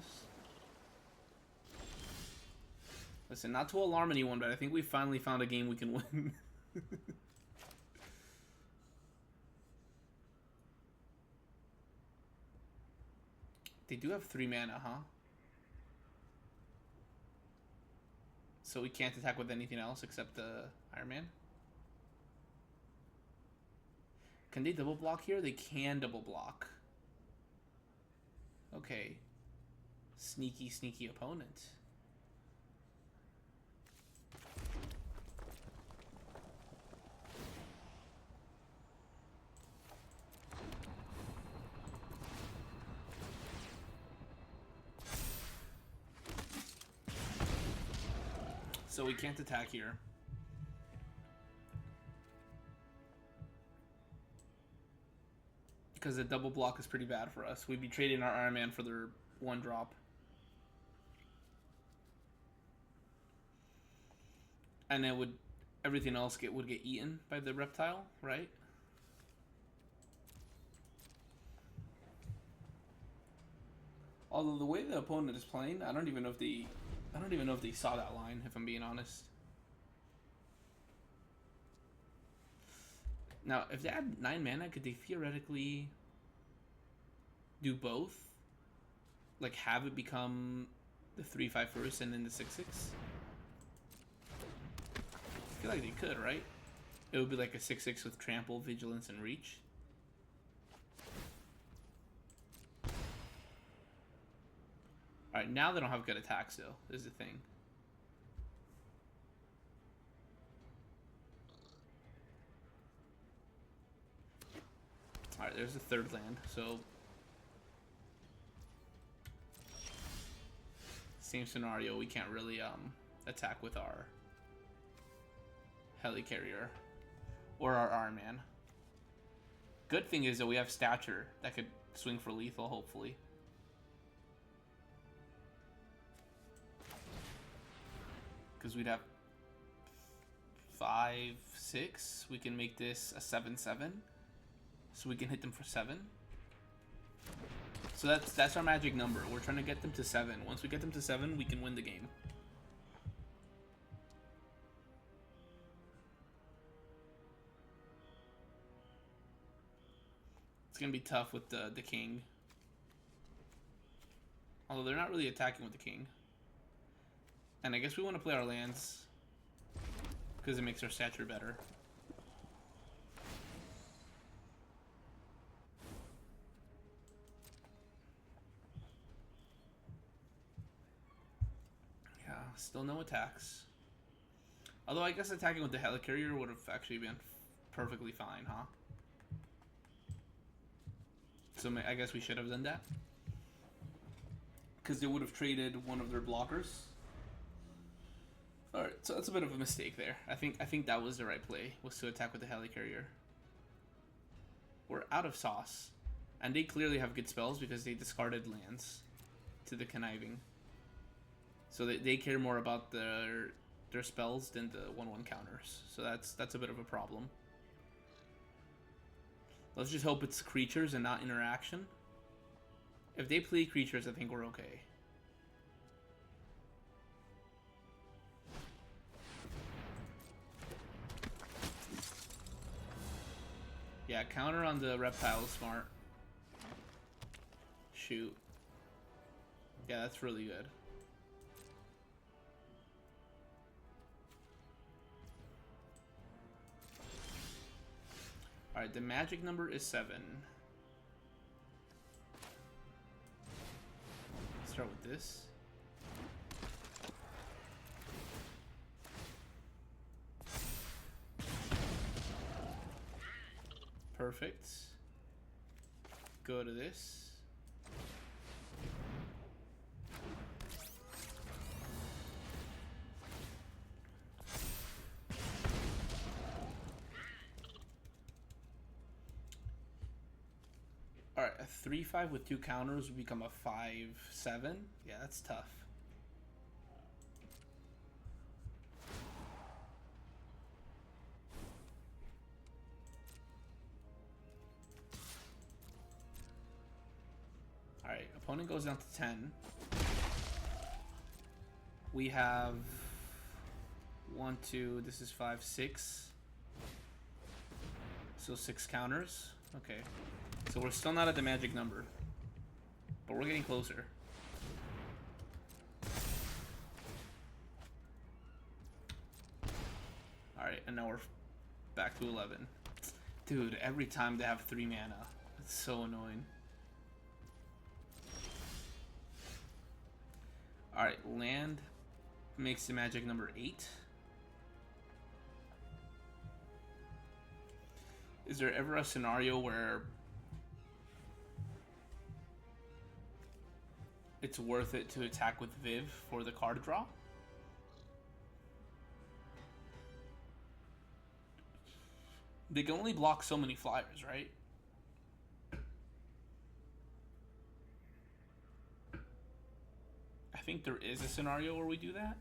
Listen, not to alarm anyone, but I think we finally found a game we can win. They do have 3 mana, huh? So we can't attack with anything else except the Iron Man? Can they double block here? They can double block. Okay. Sneaky, sneaky opponent. So we can't attack here. Because the double block is pretty bad for us. We'd be trading our Iron Man for their 1-drop. And it would, everything else would get eaten by the reptile, right? Although the way the opponent is playing, I don't even know if they saw that line, if I'm being honest. Now, if they had 9 mana, could they theoretically do both? Like, have it become the 3/5 first and then the 6/6? I feel like they could, right? It would be like a 6/6 with trample, vigilance, and reach. Alright, now they don't have good attacks, though, is the thing. Alright, there's the 3rd land, so... Same scenario, we can't really attack with our Helicarrier or our Iron Man. Good thing is that we have Stature that could swing for lethal, hopefully. Because we'd have 5, 6. We can make this a 7/7. So we can hit them for 7. So that's our magic number. We're trying to get them to 7. Once we get them to 7, we can win the game. It's going to be tough with the king. Although they're not really attacking with the king. And I guess we want to play our lands because it makes our stature better. Yeah, still no attacks. Although I guess attacking with the Helicarrier would have actually been perfectly fine, huh? So I guess we should have done that. Because they would have traded one of their blockers. Alright, so that's a bit of a mistake there. I think that was the right play, was to attack with the Helicarrier. We're out of sauce. And they clearly have good spells because they discarded lands to the Conniving. So they care more about their spells than the 1/1 counters. So that's a bit of a problem. Let's just hope it's creatures and not interaction. If they play creatures, I think we're okay. Yeah, counter on the reptile is smart. Shoot. Yeah, that's really good. Alright, the magic number is 7. Let's start with this. Perfect. Go to this. Alright, a 3/5 with 2 counters would become a 5/7. Yeah, that's tough. Opponent goes down to 10. We have 1, 2, this is 5, 6. So 6 counters. Okay. So we're still not at the magic number. But we're getting closer. Alright, and now we're back to 11. Dude, every time they have 3 mana. It's so annoying. Alright, land makes the magic number 8. Is there ever a scenario where it's worth it to attack with Viv for the card draw? They can only block so many flyers, right? I think there is a scenario where we do that.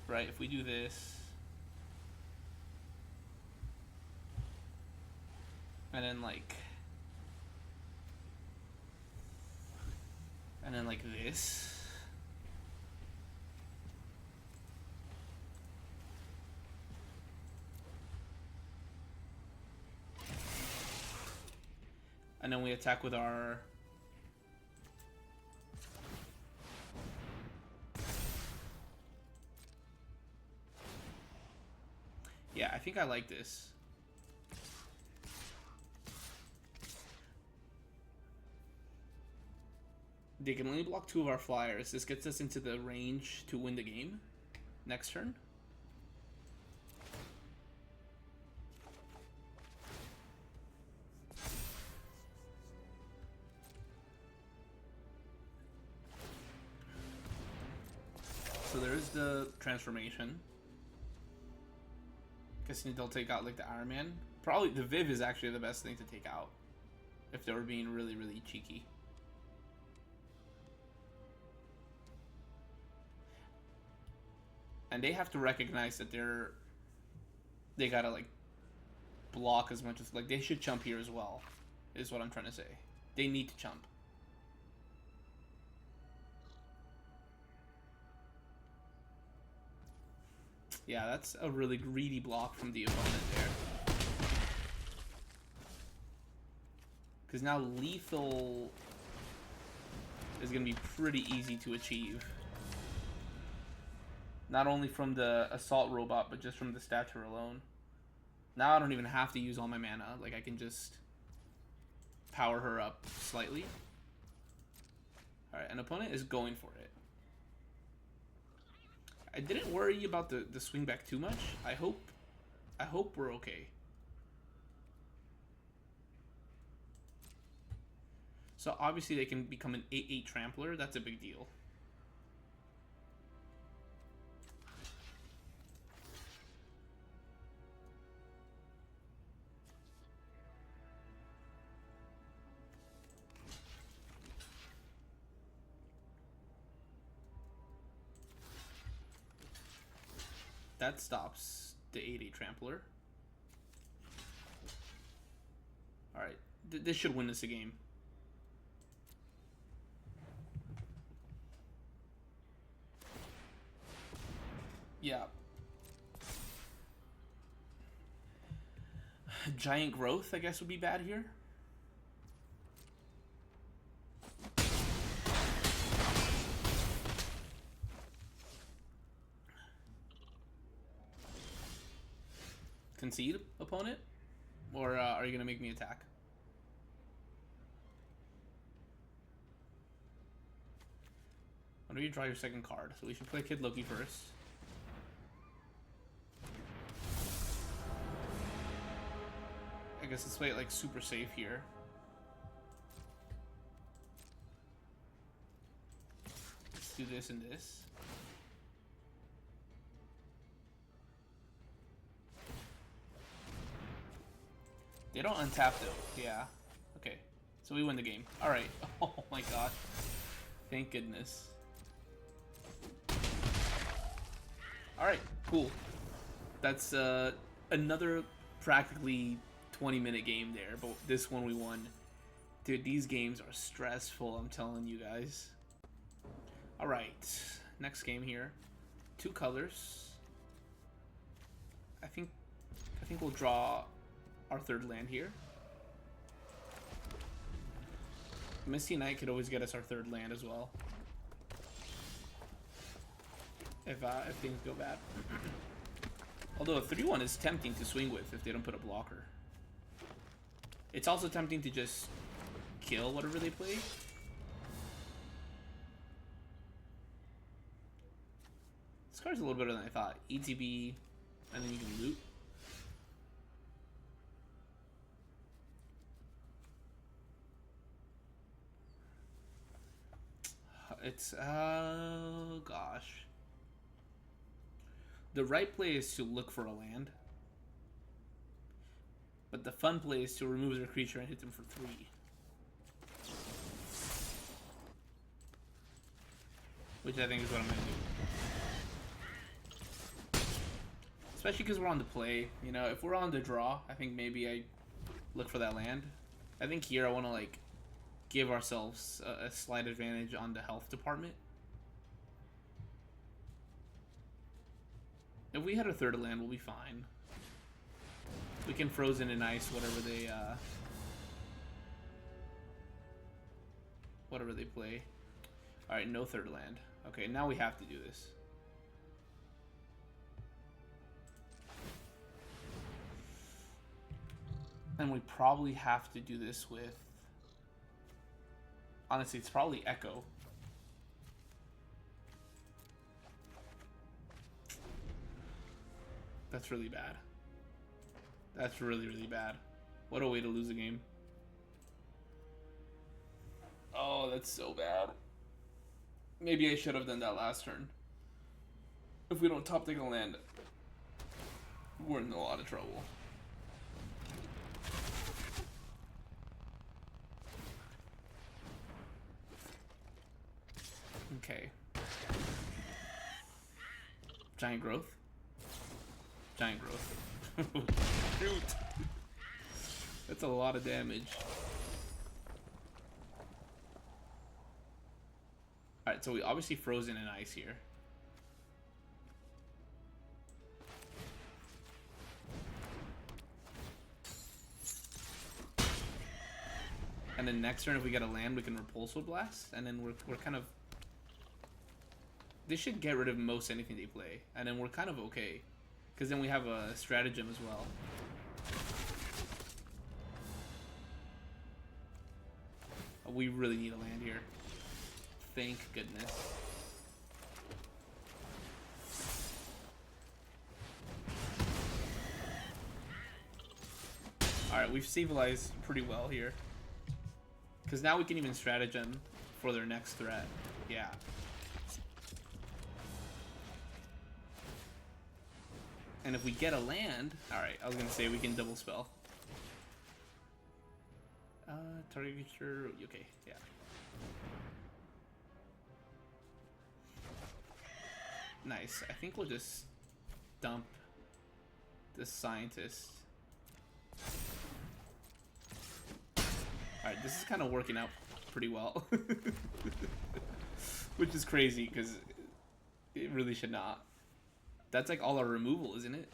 Right, if we do this. And then like this. And then we attack with our yeah, I think I like this. They can only block 2 of our flyers. This gets us into the range to win the game next turn. So there's the transformation. Guessing they'll take out like the Iron Man. Probably the Viv is actually the best thing to take out if they were being really, really cheeky. And they have to recognize that they gotta like block as much as like they should chump here as well, is what I'm trying to say. They need to chump. Yeah, that's a really greedy block from the opponent there. Because now lethal is gonna be pretty easy to achieve. Not only from the assault robot, but just from the stature alone. Now I don't even have to use all my mana. Like, I can just power her up slightly. Alright, an opponent is going for it. I didn't worry about the swing back too much. I hope we're okay. So obviously they can become an 8/8 trampler. That's a big deal. That stops the 8/8 trampler. Alright, this should win us a game. Yeah. Giant growth, I guess, would be bad here. Concede, opponent? Or are you going to make me attack? When do you draw your second card? So we should play Kid Loki first. I guess let's play it like super safe here. Let's do this and this. They don't untap though. Yeah. Okay. So we win the game. Alright. Oh my god. Thank goodness. Alright. Cool. That's another practically 20-minute game there, but this one we won. Dude, these games are stressful, I'm telling you guys. Alright, next game here. 2 colors. I think we'll draw our 3rd land here. Misty Knight could always get us our 3rd land as well. If things go bad. Although a 3-1 is tempting to swing with if they don't put a blocker. It's also tempting to just kill whatever they play. This card's a little better than I thought. ETB, and then you can loot. It's, oh gosh. The right play is to look for a land. But the fun play is to remove their creature and hit them for 3. Which I think is what I'm going to do. Especially because we're on the play. You know, if we're on the draw, I think maybe I look for that land. I think here I want to, like, give ourselves a slight advantage on the health department. If we had a 3rd land, we'll be fine. We can Frozen and Ice whatever they play. Alright, no 3rd land. Okay, now we have to do this. And we probably have to do this with... Honestly, it's probably Echo. That's really bad. That's really, really bad. What a way to lose a game. Oh, that's so bad. Maybe I should have done that last turn. If we don't top deck a land, we're in a lot of trouble. Okay. Giant growth. Giant growth. Shoot. That's a lot of damage. Alright, so we obviously Frozen in Ice here. And then next turn, if we get a land, we can Repulsor Blast, and then we're kind of... This should get rid of most anything they play, and then we're kind of okay. Because then we have a stratagem as well. We really need a land here. Thank goodness. Alright, we've civilized pretty well here. Because now we can even stratagem for their next threat. Yeah. And if we get a land... Alright, I was going to say we can double spell. Target creature... Okay, yeah. Nice. I think we'll just dump the Scientist. Alright, this is kind of working out pretty well. Which is crazy, because it really should not. That's like all our removal, isn't it?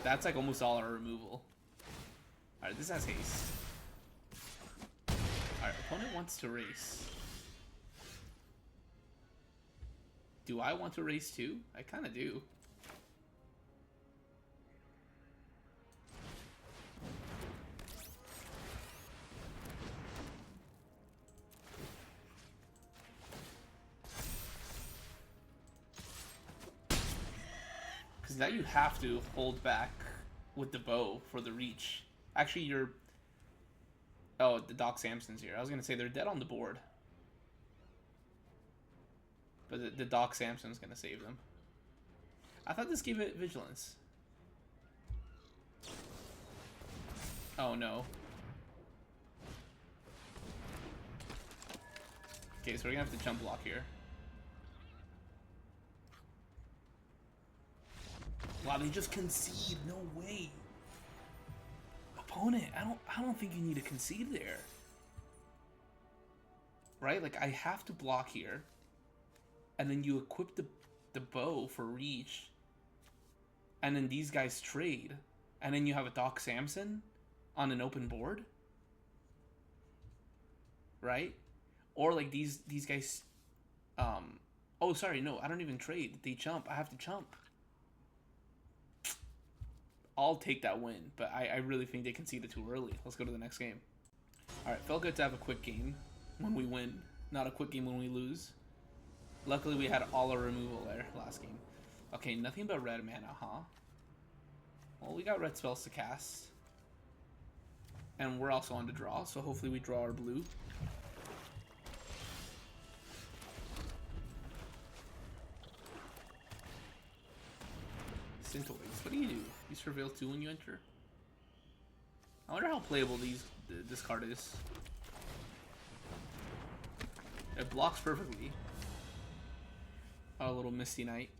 That's like almost all our removal. Alright, this has haste. Alright, opponent wants to race. Do I want to race too? I kind of do. Because now you have to hold back with the bow for the reach. Actually, you're... Oh, the Doc Samson's here. I was going to say they're dead on the board. But the Doc Samson's going to save them. I thought this gave it Vigilance. Oh, no. Okay, so we're going to have to jump block here. Wow, they just concede. No way. opponent, I don't think you need to concede there. Right? Like, I have to block here. And then you equip the bow for reach. And then these guys trade. And then you have a Doc Samson on an open board. Right? Or like these guys oh sorry, no, I don't even trade. They chump. I have to chump. I'll take that win, but I really think they conceded too early. Let's go to the next game. Alright, felt good to have a quick game when we win, not a quick game when we lose. Luckily we had all our removal there last game. Okay, nothing but red mana, huh? Well, we got red spells to cast. And we're also on to draw, so hopefully we draw our blue. Syntoids, what do? You surveil 2 when you enter? I wonder how playable this card is. It blocks perfectly. Oh, a little Misty Knight.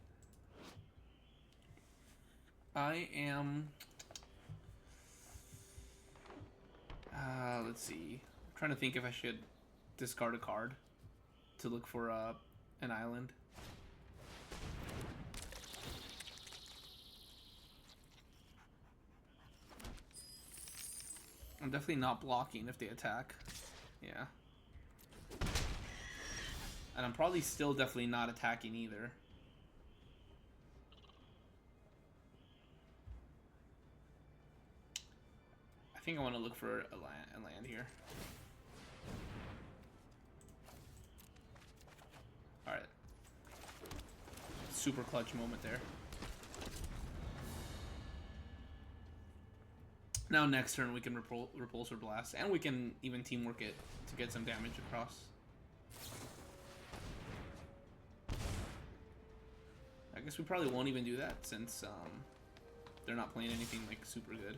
I am... let's see. I'm trying to think if I should discard a card to look for an island. I'm definitely not blocking if they attack. Yeah. And I'm probably still definitely not attacking either. I think I want to look for a land here. Alright. Super clutch moment there. Now next turn we can Repulsor Blast, and we can even teamwork it to get some damage across. I guess we probably won't even do that since they're not playing anything like super good.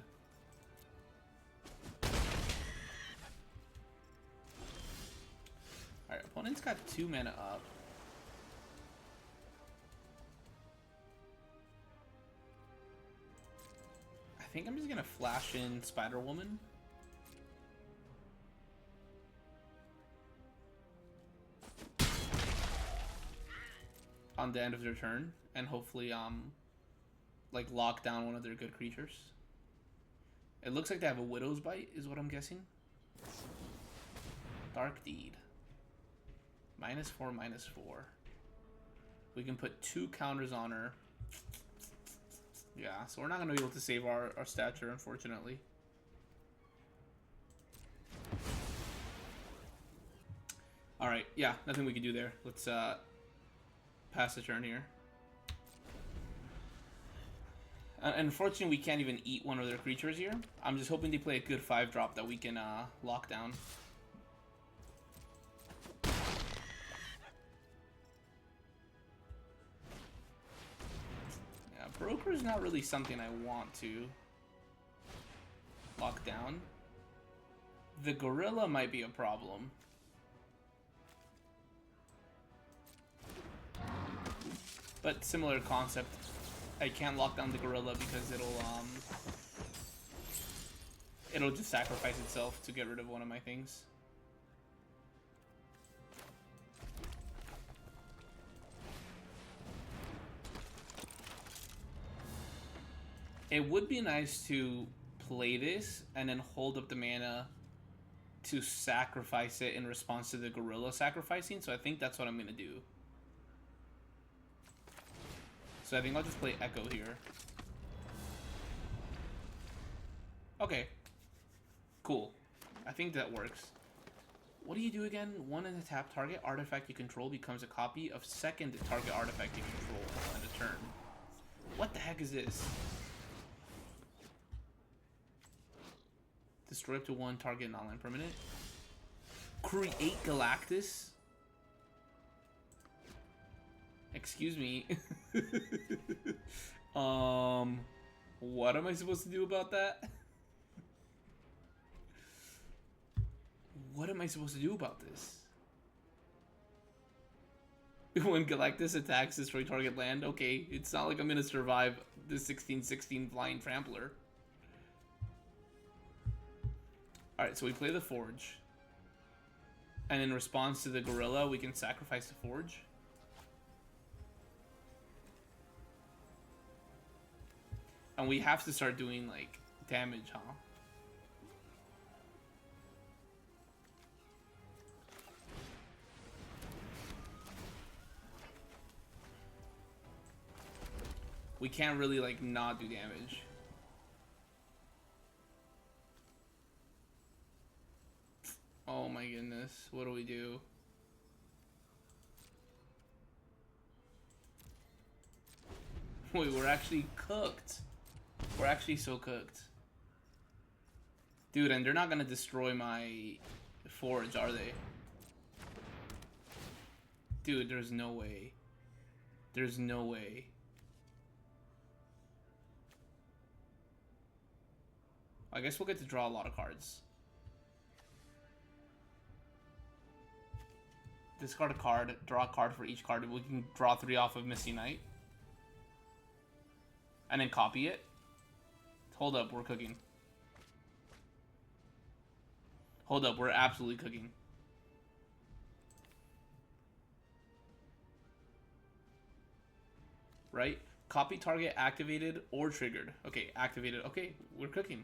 Alright, opponent's got 2 mana up. I think I'm just gonna flash in Spider Woman. On the end of their turn, and hopefully like lock down one of their good creatures. It looks like they have a Widow's Bite, is what I'm guessing. Dark Deed. -4/-4. We can put 2 counters on her. Yeah, so we're not going to be able to save our stature, unfortunately. Alright, yeah, nothing we can do there. Let's pass the turn here. Unfortunately, we can't even eat one of their creatures here. I'm just hoping they play a good 5-drop that we can lock down. Broker is not really something I want to lock down. The Gorilla might be a problem. But similar concept. I can't lock down the Gorilla because it'll just sacrifice itself to get rid of one of my things. It would be nice to play this and then hold up the mana to sacrifice it in response to the Gorilla sacrificing, so I think that's what I'm going to do. So I think I'll just play Echo here. Okay. Cool. I think that works. What do you do again? 1 in the tap, target artifact you control becomes a copy of second target artifact you control on a turn. What the heck is this? Destroy up to 1 target non-land permanent. Create Galactus? Excuse me. What am I supposed to do about that? What am I supposed to do about this? When Galactus attacks, destroy target land. Okay, it's not like I'm gonna survive the 16/16 Flying Trampler. Alright, so we play the Forge. And in response to the Gorilla, we can sacrifice the Forge. And we have to start doing, like, damage, huh? We can't really, like, not do damage. Oh my goodness, what do we do? Wait, we're actually cooked. We're actually so cooked. Dude, and they're not gonna destroy my forge, are they? Dude, there's no way. There's no way. I guess we'll get to draw a lot of cards. Discard a card, draw a card for each card. We can draw 3 off of Misty Knight. And then copy it. Hold up, we're cooking. Hold up, we're absolutely cooking. Right? Copy target activated or triggered. Okay, activated. Okay, we're cooking.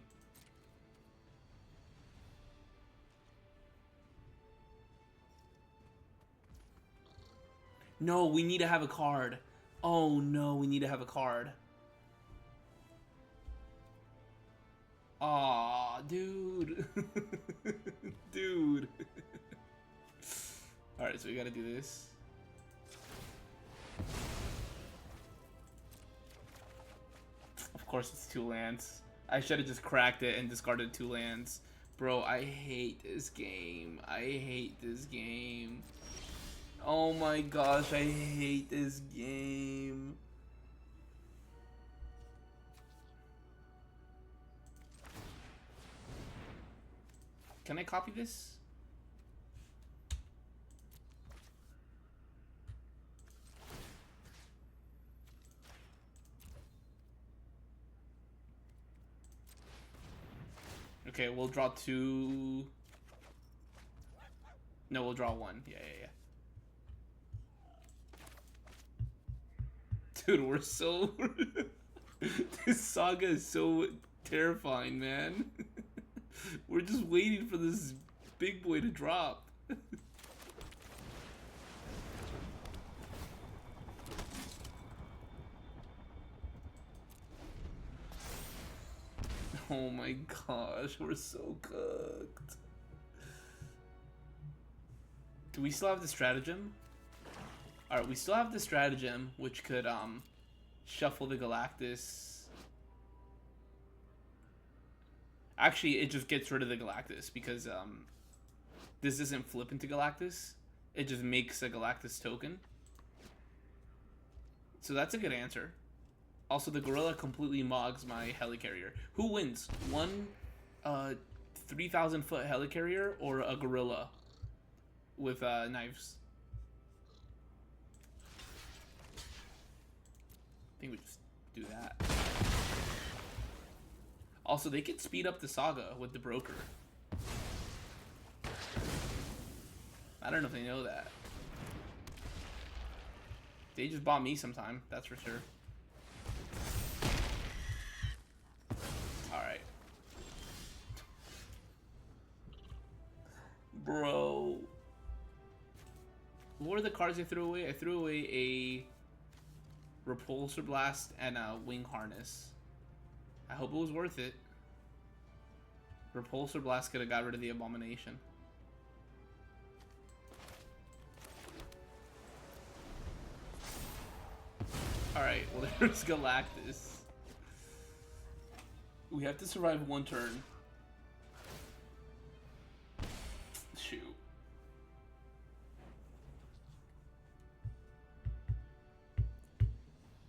No, we need to have a card. Oh no, we need to have a card. Aw, dude. Dude. Alright, so we gotta do this. Of course it's 2 lands. I should have just cracked it and discarded 2 lands. Bro, I hate this game. I hate this game. Oh my gosh, I hate this game. Can I copy this? Okay, we'll draw 2. No, we'll draw 1. Yeah. Dude, we're so... This saga is so terrifying, man. We're just waiting for this big boy to drop. Oh my gosh, we're so cooked. Do we still have the stratagem? Alright, we still have the stratagem, which could shuffle the Galactus. Actually, it just gets rid of the Galactus because this doesn't flip into Galactus. It just makes a Galactus token. So that's a good answer. Also, the Gorilla completely mogs my Helicarrier. Who wins? One 3,000 foot Helicarrier or a Gorilla with knives? I think we just do that. Also, they could speed up the saga with the broker. I don't know if they know that. They just bought me sometime, that's for sure. Alright. Bro. What were the cards I threw away? I threw away a Repulsor Blast and a Wing Harness. I hope it was worth it. Repulsor Blast could have got rid of the Abomination. Alright, well there's Galactus. We have to survive 1 turn. Shoot.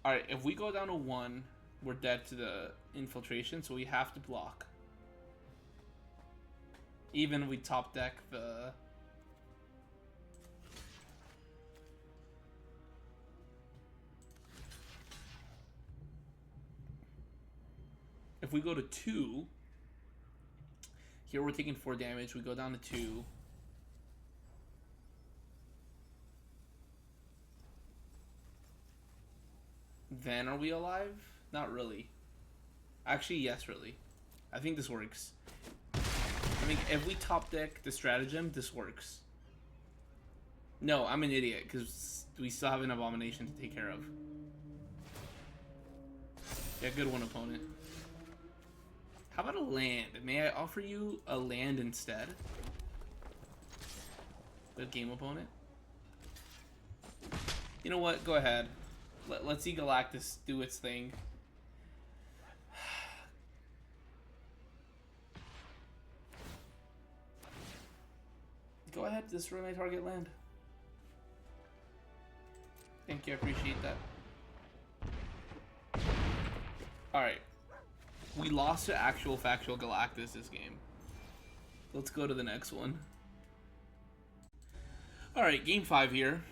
Alright, if we go down to 1, we're dead to the infiltration, so we have to block. Even if we top deck the... If we go to 2, Here we're taking 4 damage. We go down to 2. Then are we alive? Not really. Actually, yes, really. I think this works. I think if we top deck the stratagem, this works. No, I'm an idiot, because we still have an abomination to take care of. Yeah, good one, opponent. How about a land? May I offer you a land instead? Good game, opponent. You know what? Go ahead. Let's see Galactus do its thing. Go ahead, destroy my target land. Thank you, I appreciate that. Alright. We lost to actual factual Galactus this game. Let's go to the next one. Alright, game 5 here.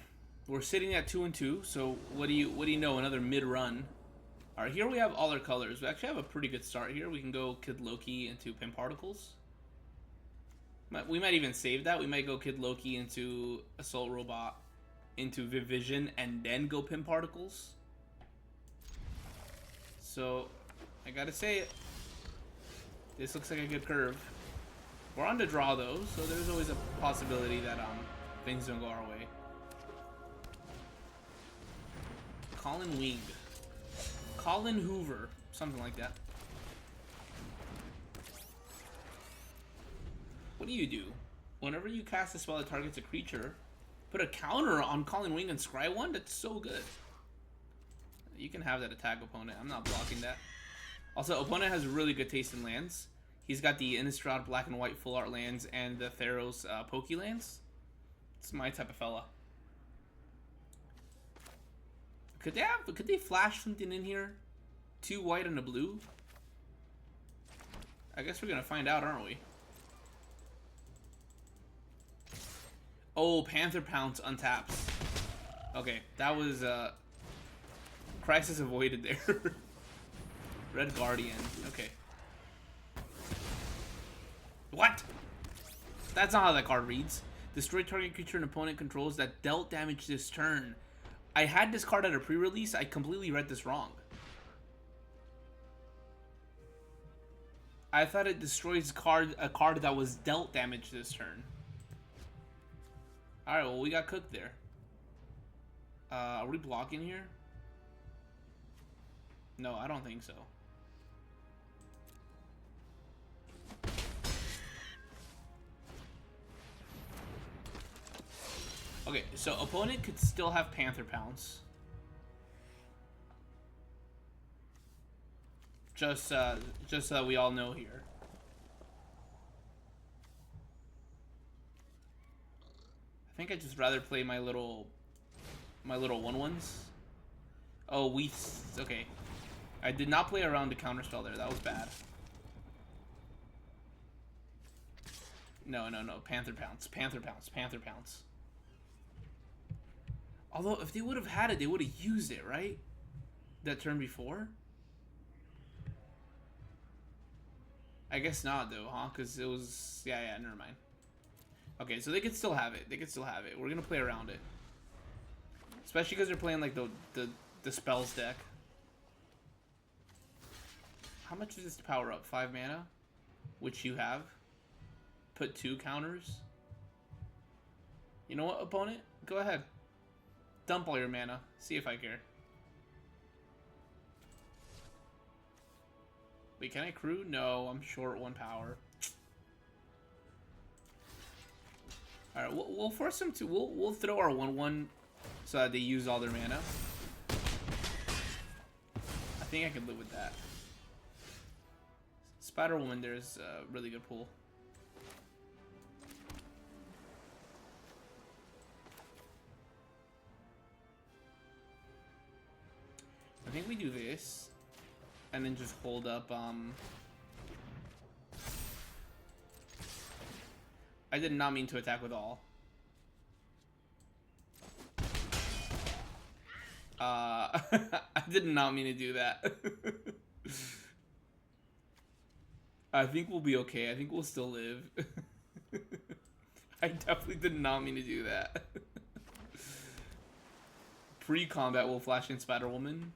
We're sitting at 2-2, so what do you know? Another mid-run. Alright, here we have all our colors. We actually have a pretty good start here. We can go Kid Loki into Pin Particles. We might even save that. We might go Kid Loki into Assault Robot, into Vivision, and then go Pin Particles. So, I gotta say it. This looks like a good curve. We're on the draw though, so there's always a possibility that things don't go our way. Colin Wing. Colin Hoover. Something like that. What do? Whenever you cast a spell that targets a creature, put a counter on Colin Wing and scry 1? That's so good. You can have that attack, opponent. I'm not blocking that. Also, opponent has really good taste in lands. He's got the Innistrad black and white full art lands and the Theros Poke lands. It's my type of fella. Could they flash something in here? 2 white and a blue? I guess we're gonna find out, aren't we? Oh, Panther Pounce untaps. Okay, that was crisis avoided there. Red Guardian. Okay. What? That's not how that card reads. Destroy target creature an opponent controls that dealt damage this turn. I had this card at a pre-release. I completely read this wrong. I thought it destroys a card that was dealt damage this turn. Alright, well, we got cooked there. Are we blocking here? No, I don't think so. Okay, so opponent could still have Panther Pounce. Just so that we all know here. I think I'd just rather play my little 1/1s. Oh, okay. I did not play around the counterspell there. That was bad. No. Panther Pounce. Panther Pounce. Panther Pounce. Although, if they would have had it, they would have used it, right? That turn before? I guess not, though, huh? Because it was... Yeah, never mind. Okay, so they could still have it. They could still have it. We're going to play around it. Especially because they're playing, like, the spells deck. How much is this to power up? 5 mana? Which you have. Put 2 counters. You know what, opponent? Go ahead. Dump all your mana. See if I care. Wait, can I crew? No, I'm short 1 power. Alright, we'll force them to... We'll throw our 1/1 so that they use all their mana. I think I can live with that. Spider Woman, there's a really good pull. I think we do this, and then just hold up, I did not mean to attack with all. I did not mean to do that. I think we'll be okay. I think we'll still live. I definitely did not mean to do that. Pre-combat, we'll flash in Spider-Woman.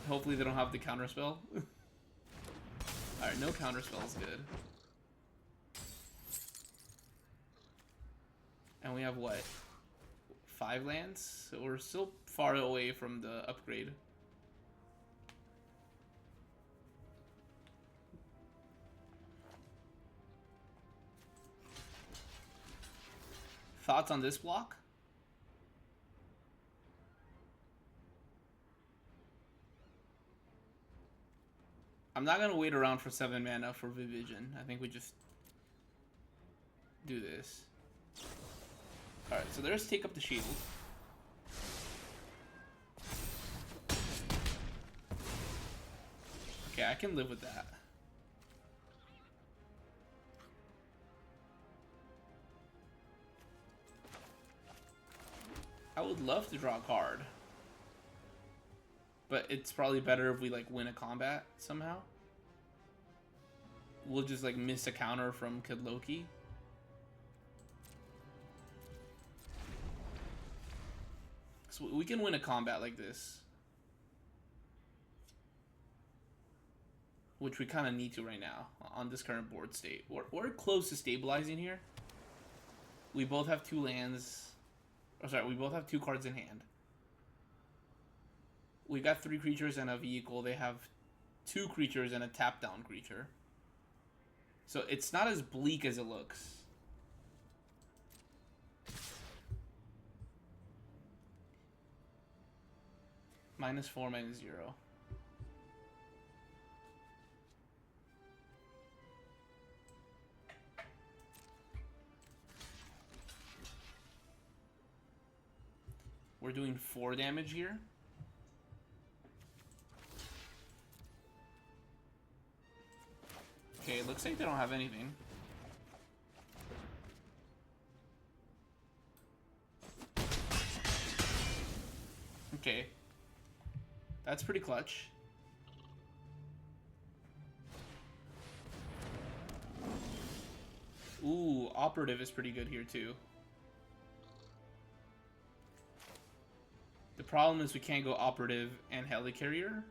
Hopefully they don't have the counterspell. Alright, no counterspell is good. And we have what? 5 lands? So we're still far away from the upgrade. Thoughts on this block? I'm not gonna wait around for 7 mana for Vivision. I think we just do this. Alright, so there's Take Up the Shield. Okay, I can live with that. I would love to draw a card. But it's probably better if we like win a combat somehow. We'll just like miss a counter from Kid Loki. So we can win a combat like this. Which we kind of need to right now on this current board state. We're close to stabilizing here. We both have 2 lands. Oh, sorry, we both have 2 cards in hand. We got 3 creatures and a vehicle. They have 2 creatures and a tap down creature. So it's not as bleak as it looks. -4, -0. We're doing 4 damage here. Okay, it looks like they don't have anything. Okay. That's pretty clutch. Ooh, Operative is pretty good here too. The problem is we can't go Operative and Helicarrier.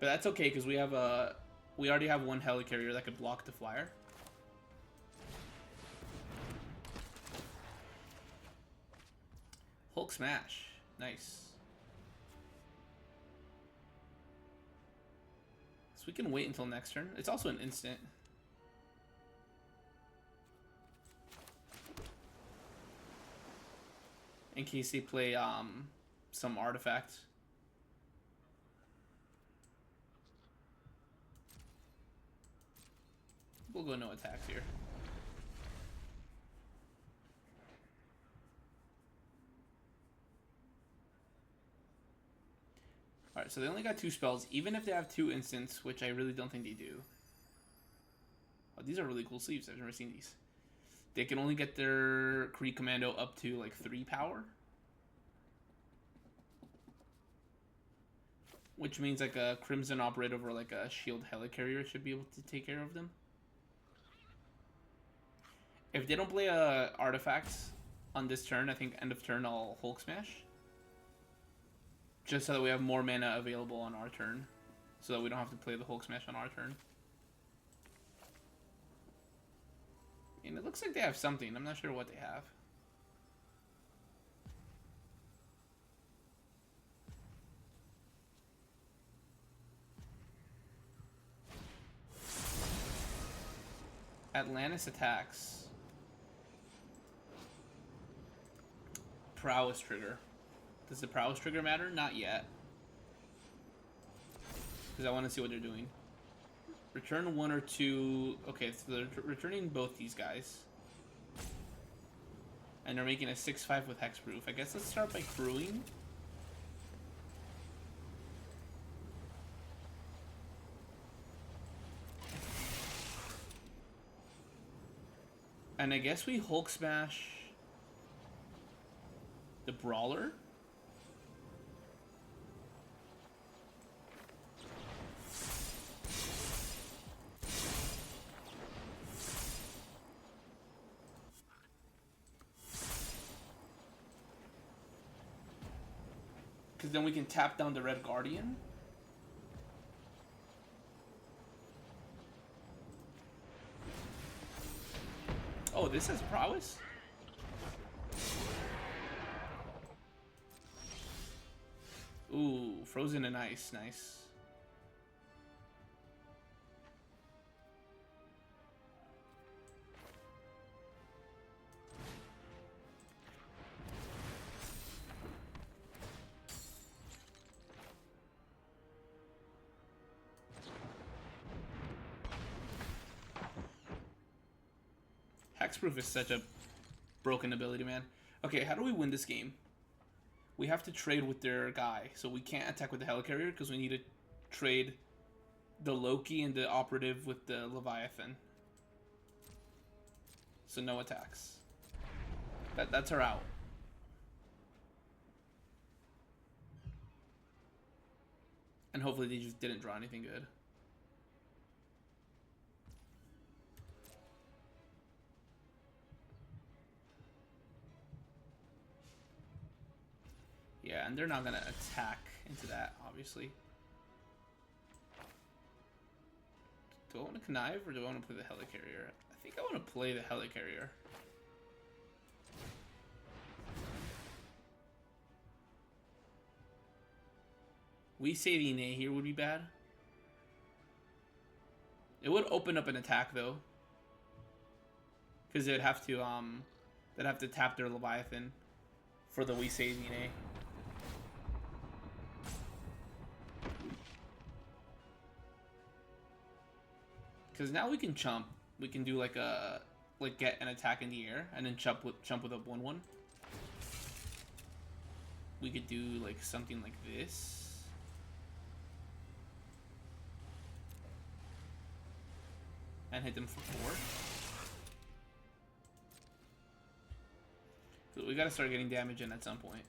But that's okay because we already have 1 Helicarrier that could block the flyer. Hulk Smash. Nice. So we can wait until next turn. It's also an instant. In case they play some artifact. We'll go no attacks here. Alright, so they only got 2 spells, even if they have 2 instants, which I really don't think they do. Oh, these are really cool sleeves. I've never seen these. They can only get their Kree Commando up to like 3 power. Which means like a Crimson Operative or like a Shield Helicarrier should be able to take care of them. If they don't play artifacts on this turn, I think end of turn I'll Hulk Smash. Just so that we have more mana available on our turn. So that we don't have to play the Hulk Smash on our turn. And it looks like they have something. I'm not sure what they have. Atlantis attacks. Prowess trigger. Does the prowess trigger matter? Not yet. Because I want to see what they're doing. Return 1 or 2... Okay, so they're returning both these guys. And they're making a 6/5 with Hexproof. I guess let's start by brewing. And I guess we Hulk Smash the Brawler. Because then we can tap down the Red Guardian. Oh, this has prowess? Ooh, frozen and ice. Nice. Hexproof is such a broken ability, man. Okay, how do we win this game? We have to trade with their guy, so we can't attack with the Helicarrier because we need to trade the Loki and the Operative with the Leviathan. So no attacks. That's our out. And hopefully they just didn't draw anything good. Yeah, and they're not gonna attack into that, obviously. Do I want to connive or do I want to play the Helicarrier? I think I want to play the Helicarrier. We say the Nay here would be bad. It would open up an attack though, because they'd have to tap their Leviathan for the We Say the Nay. Because now we can chump. We can do like get an attack in the air and then chump with a 1/1. We could do like something like this. And hit them for 4. So we gotta start getting damage in at some point.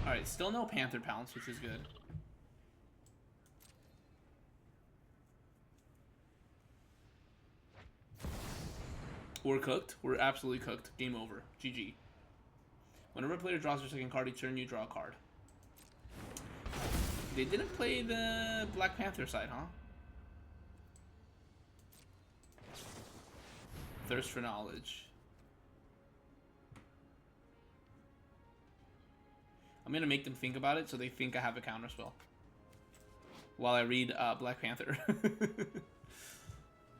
Alright, still no Panther Pounce, which is good. We're cooked. We're absolutely cooked. Game over. GG. Whenever a player draws their second card each turn, you draw a card. They didn't play the Black Panther side, huh? Thirst for Knowledge. I'm gonna make them think about it so they think I have a counterspell. While I read Black Panther.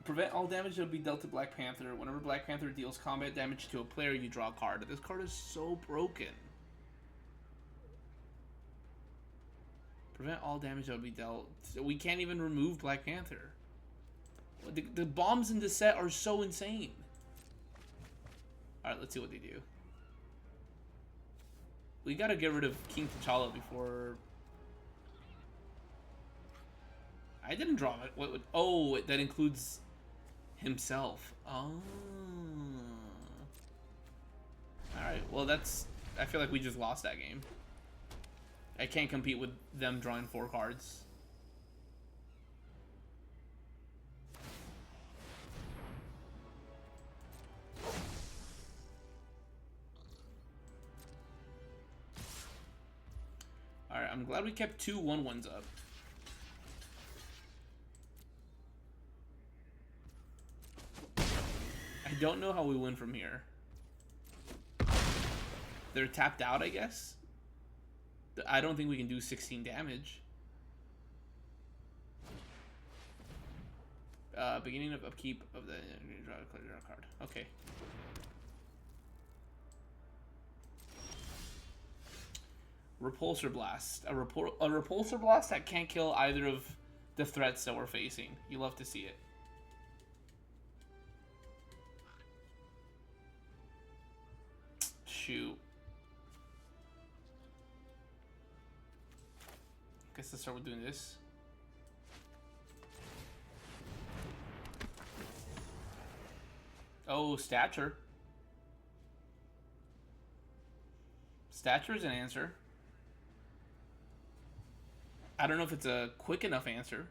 Prevent all damage that will be dealt to Black Panther. Whenever Black Panther deals combat damage to a player, you draw a card. This card is so broken. Prevent all damage that will be dealt. We can't even remove Black Panther. The bombs in this set are so insane. Alright, let's see what they do. We gotta get rid of King T'Challa before... I didn't draw it. What? Oh, that includes... himself. Oh. Alright, well that's... I feel like we just lost that game. I can't compete with them drawing 4 cards. Alright, I'm glad we kept 2 1/1s up. I don't know how we win from here. They're tapped out, I guess. I don't think we can do 16 damage. Beginning of upkeep of the draw a card. Okay. Repulsor Blast. A Repulsor Blast that can't kill either of the threats that we're facing. You love to see it. Shoot. Guess let's start with doing this. Oh, Stature. Stature is an answer. I don't know if it's a quick enough answer.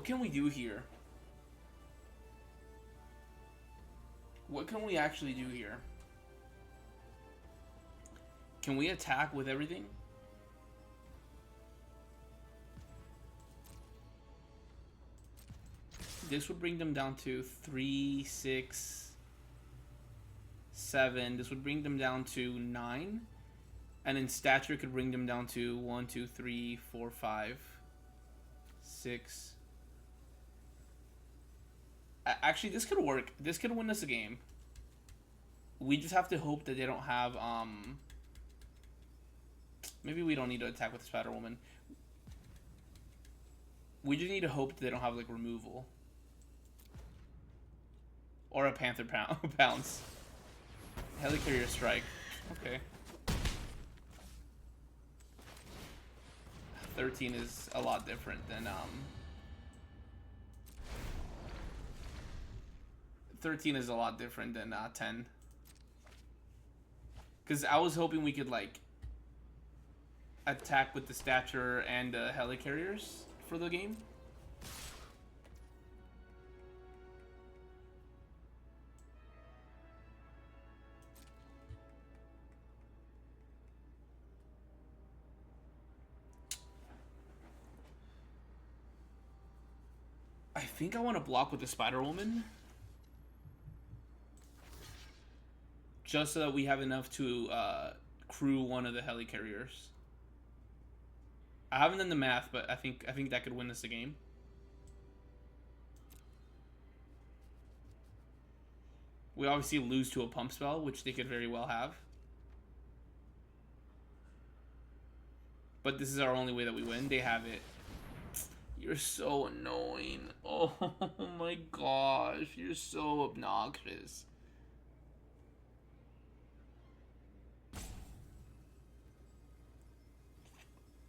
can we do here? What can we actually do here? Can we attack with everything? This would bring them down to 3, 6, 7. This would bring them down to 9. And then stature could bring them down to 1, 2, 3, 4, 5, 6. Actually, this could work. This could win us a game. We just have to hope that they don't have, maybe we don't need to attack with the Spider-Woman. We just need to hope that they don't have, like, removal. Or a Panther Pounce. Helicarrier Strike. Okay. 13 is a lot different than, 13 is a lot different than, 10. Because I was hoping we could, like, attack with the stature and helicarriers for the game. I think I want to block with the Spider-Woman. Just so that we have enough to crew one of the helicarriers. I haven't done the math, but I think that could win us the game. We obviously lose to a pump spell, which they could very well have. But this is our only way that we win. They have it. You're so annoying. Oh my gosh, you're so obnoxious.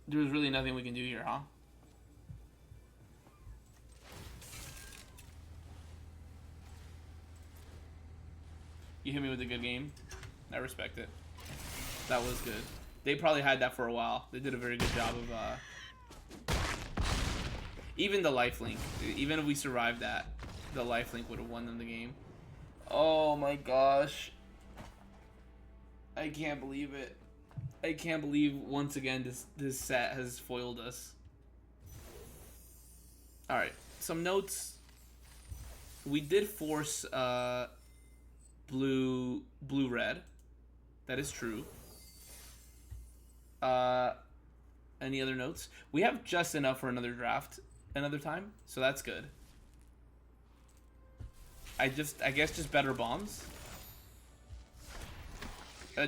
There's really nothing we can do here, huh? You hit me with a good game. I respect it. That was good. They probably had that for a while. They did a very good job of, even the lifelink. Even if we survived that, the lifelink would have won them the game. Oh my gosh. I can't believe it. I can't believe once again this set has foiled us. Alright, some notes. We did force blue red. That is true. Any other notes? We have just enough for another draft another time, so that's good. I guess just better bombs.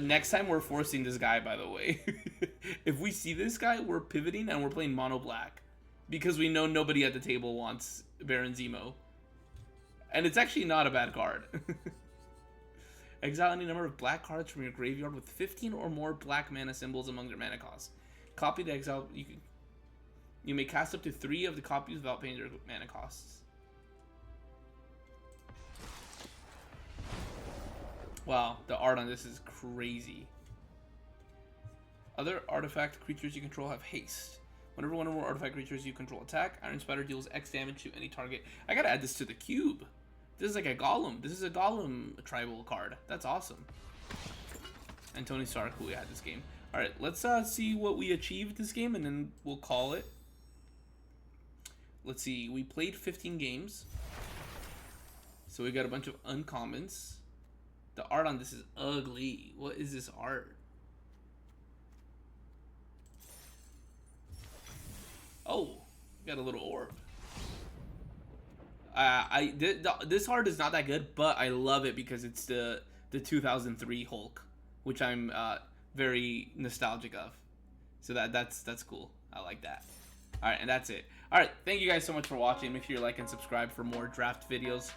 Next time we're forcing this guy, by the way. If we see this guy, we're pivoting and we're playing mono black. Because we know nobody at the table wants Baron Zemo. And it's actually not a bad card. Exile any number of black cards from your graveyard with 15 or more black mana symbols among their mana costs. Copy the exile. You may cast up to 3 of the copies without paying their mana costs. Wow, the art on this is crazy. Other artifact creatures you control have haste. Whenever one or more artifact creatures you control attack, Iron Spider deals X damage to any target. I gotta add this to the cube. This is like a Golem. This is a Golem tribal card. That's awesome. And Tony Stark, who we had this game. Alright, let's see what we achieved this game, and then we'll call it. Let's see, we played 15 games. So we got a bunch of uncommons. The art on this is ugly. What is this art? Oh, got a little orb. This art is not that good, but I love it because it's the 2003 Hulk, which I'm very nostalgic of. So that's cool. I like that. All right, and that's it. All right, thank you guys so much for watching. Make sure you like and subscribe for more draft videos.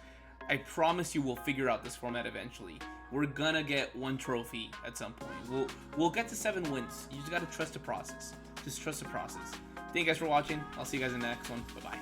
I promise you we'll figure out this format eventually. We're gonna get 1 trophy at some point. We'll get to 7 wins. You just gotta trust the process. Just trust the process. Thank you guys for watching. I'll see you guys in the next one. Bye-bye.